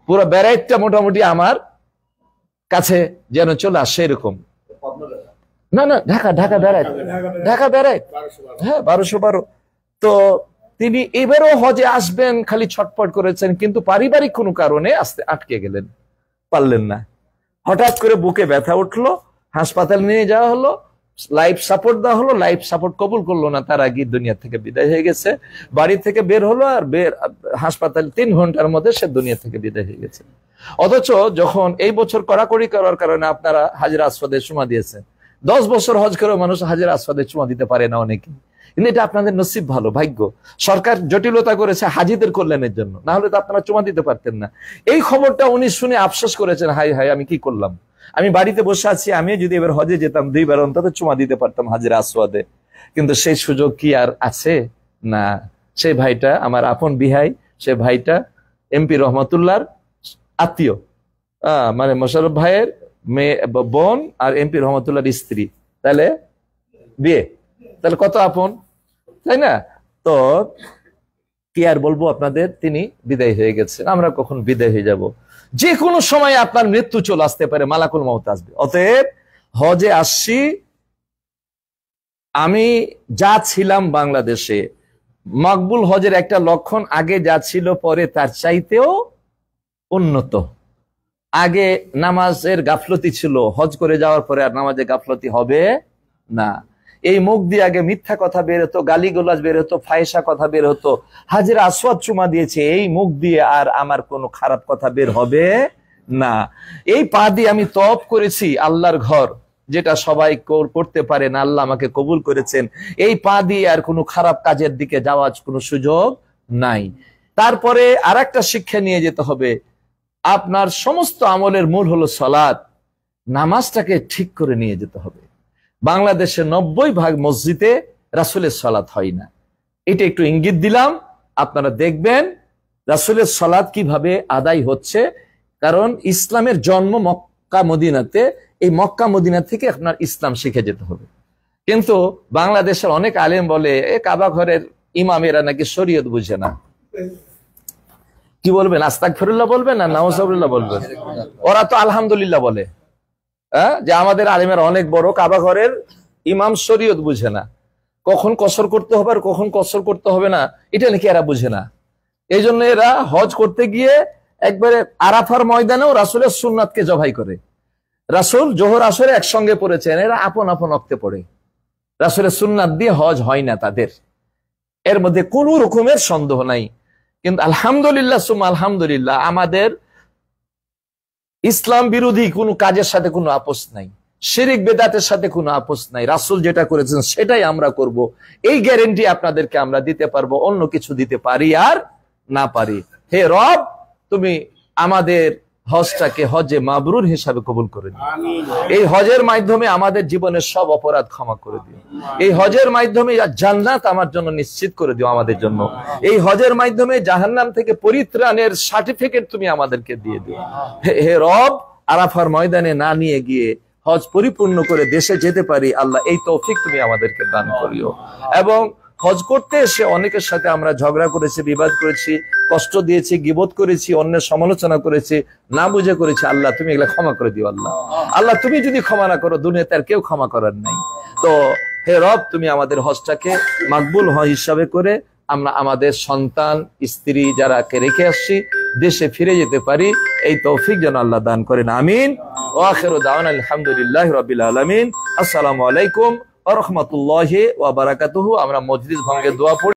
Speaker 1: পুরো বেড়াইতটা মোটামুটি আমার কাছে যেন চলে আসে এরকম। না না, ঢাকা বেড়াইত, হ্যাঁ 1212। তো তিনি এবারও হজে আসবেন খালি ছটপট করেছেন, কিন্তু পারিবারিক কোনো কারণে আটকে গেলেন, পারলেন না। হঠাৎ করে বুকে ব্যথা উঠলো, হাসপাতালে নিয়ে যাওয়া হলো, লাইফ সাপোর্ট দেওয়া হলো, লাইফ সাপোর্ট কবুল করলো না, তার আগে দুনিয়া থেকে বিদায় হয়ে গেছে। বাড়ি থেকে বের হলো, আর হাসপাতালে 3 ঘন্টার মধ্যে সে দুনিয়া থেকে বিদায় হয়ে গেছে। অথচ যখন এই বছর কড়াকড়ি করার কারণে আপনারা হাজরা আসওয়াদে চুমা দিয়েছেন, 10 বছর হজ করে মানুষ হাজরা আসওয়াদে চুমা দিতে পারে না অনেকে, কিন্তু এটা আপনাদের নসিব, ভালো ভাগ্য। সরকার জটিলতা করেছে হাজিদের কল্যাণের জন্য, না হলে তো আপনারা চুমা দিতে পারতেন না। এই খবরটা উনি শুনে আফসোস করেছেন, হাই হাই আমি কি করলাম, আমি বাড়িতে বসে আছি, আমি যদি এবার হজে যেতাম 2 বার অন্তত চুমা দিতে পারতাম হাজরা আসওয়াদে। কিন্তু সেই সুযোগ কি আর আছে? না। সেই ভাইটা আমার আপন বিহাই, সে ভাইটা এমপি রহমতুল্লাহর আত্মীয়, মানে মোশাররফ ভাইয়ের মেয়ে বোন আর এমপি রহমতুল্লাহর স্ত্রী, তাহলে বিয়ে, তাহলে কত আপন, তাই না? তো কি আর বলবো আপনাদের, তিনি বিদায় হয়ে গেছেন। আমরা কখন বিদায় হয়ে যাব? যে কোনো সময় আপনার মৃত্যু চলে আসতে পারে, মালাকুল মউত আসবে। অতএব হজে আসছি, আমি যা ছিলাম বাংলাদেশে, মকবুল হজের একটা লক্ষণ আগে যা ছিল পরে তার চাইতেও উন্নত। আগে নামাজের গাফলতি ছিল, হজ করে যাওয়ার পরে আর নামাজে গাফলতি হবে না। এই মুখ দিয়ে আগে মিথ্যা কথা বের হতো, গালিগালাজ বের হতো, ফাহিশা কথা বের হতো। হাজরা আসওয়াদ চুমা দিয়েছে, এই মুখ দিয়ে আর আমার কোনো খারাপ কথা বের হবে না। এই পা দিয়ে আমি তওয়াফ করেছি আল্লাহর ঘর, যেটা সবাই করতে পারে না, আল্লাহ আমাকে কবুল করেছেন। এই পা দিয়ে আর কোনো খারাপ কাজের দিকে যাওয়ার কোনো সুযোগ নাই। তারপরে আরেকটা শিক্ষা নিয়ে যেতে হবে, আপনার সমস্ত আমলের মূল হলো সালাত, নামাজটাকে ঠিক করে নিয়ে যেতে হবে। বাংলাদেশে 90% মসজিদে রাসূলের সালাত হয় না, এটা একটু ইঙ্গিত দিলাম, আপনারা দেখবেন রাসূলের সালাত কিভাবে আদায় হচ্ছে। কারণ ইসলামের জন্ম মক্কা মদিনাতে, এই মক্কা মদিনা থেকে আপনার ইসলাম শিখে যেতে হবে। কিন্তু বাংলাদেশের অনেক আলেম বলে এ কাবা ঘরের ইমামেরা নাকি শরীয়ত বুঝে না। কি বলবেন, আস্তাগফিরুল্লাহ বলবেন না নাউজুবিল্লাহ বলবেন? ওরা তো আলহামদুলিল্লাহ বলে, যে আমাদের আলেমের অনেক বড়, কাবা ঘরের ইমাম শরীয়ত বুঝে না, কখন কসর করতে হবে আর কখন কসর করতে হবে না এটা নাকি এরা বুঝে না। এই জন্য এরা হজ করতে গিয়ে একবারে আরাফার ময়দানেও রাসূলের সুন্নাতকে জবাই করে। রাসূল জোহর আসরে একসঙ্গে পড়েছেন, এরা আপন আপন ওক্তে পড়ে, রাসূলের সুন্নাত দিয়ে হজ হয় না তাদের। এর মধ্যে কোনো রকমের সন্দেহ নাই। কিন্তু আলহামদুলিল্লাহ সুম্মা আলহামদুলিল্লাহ, আমাদের ইসলাম বিরোধী কোনো কাজের সাথে কোনো আপোষ নাই, শিরিক বেদাতের সাথে কোনো আপোষ নাই। রাসূল যেটা করেছেন সেটাই আমরা করব, এই গ্যারান্টি আপনাদেরকে আমরা দিতে পারবো, অন্য কিছু দিতে পারি আর না পারি। হে রব, তুমি আমাদের হজটাকে হজে মাবরুর হিসাবে কবুল করে দিও। এই হজের মাধ্যমে আমাদের জীবনের সব অপরাধ ক্ষমা করে দিও। এই হজের মাধ্যমে জান্নাত আমার জন্য নিশ্চিত করে দিও আমাদের জন্য। এই হজের মাধ্যমে জাহান্নাম থেকে পরিত্রাণের সার্টিফিকেট তুমি আমাদেরকে দিয়ে দিও। হে রব, আরাফার ময়দানে না নিয়ে গিয়ে হজ পরিপূর্ণ করে দেশে যেতে পারি, আল্লাহ এই তৌফিক তুমি আমাদেরকে দান করিও। এবং হজ করতে এসে অনেকের সাথে আমরা ঝগড়া করেছি, বিবাদ করেছি, কষ্ট দিয়েছি, গীবত করেছি, অন্যের সমালোচনা করেছি, না বুঝে করেছি, আল্লাহ তুমি এগুলা ক্ষমা করে দিও। আল্লাহ তুমি যদি ক্ষমা না করো, দুনিয়াতে আর কেউ ক্ষমা করার নাই। তো হে রব, তুমি আমাদের হজটাকে মাকবুল হজ হিসাবে করে আমরা আমাদের সন্তান স্ত্রী যারাকে রেখে আসছি দেশে ফিরে যেতে পারি, এই তৌফিক যেন আল্লাহ দান করেন। আমিন। ওয়া আখিরু দাওয়ানা আলহামদুলিল্লাহি রাব্বিল আলামিন। আসসালামু আলাইকুম ওয়া রাহমাতুল্লাহি ওয়া বারাকাতুহু। আমরা মজলিস ভঙ্গের দোয়া পড়ি।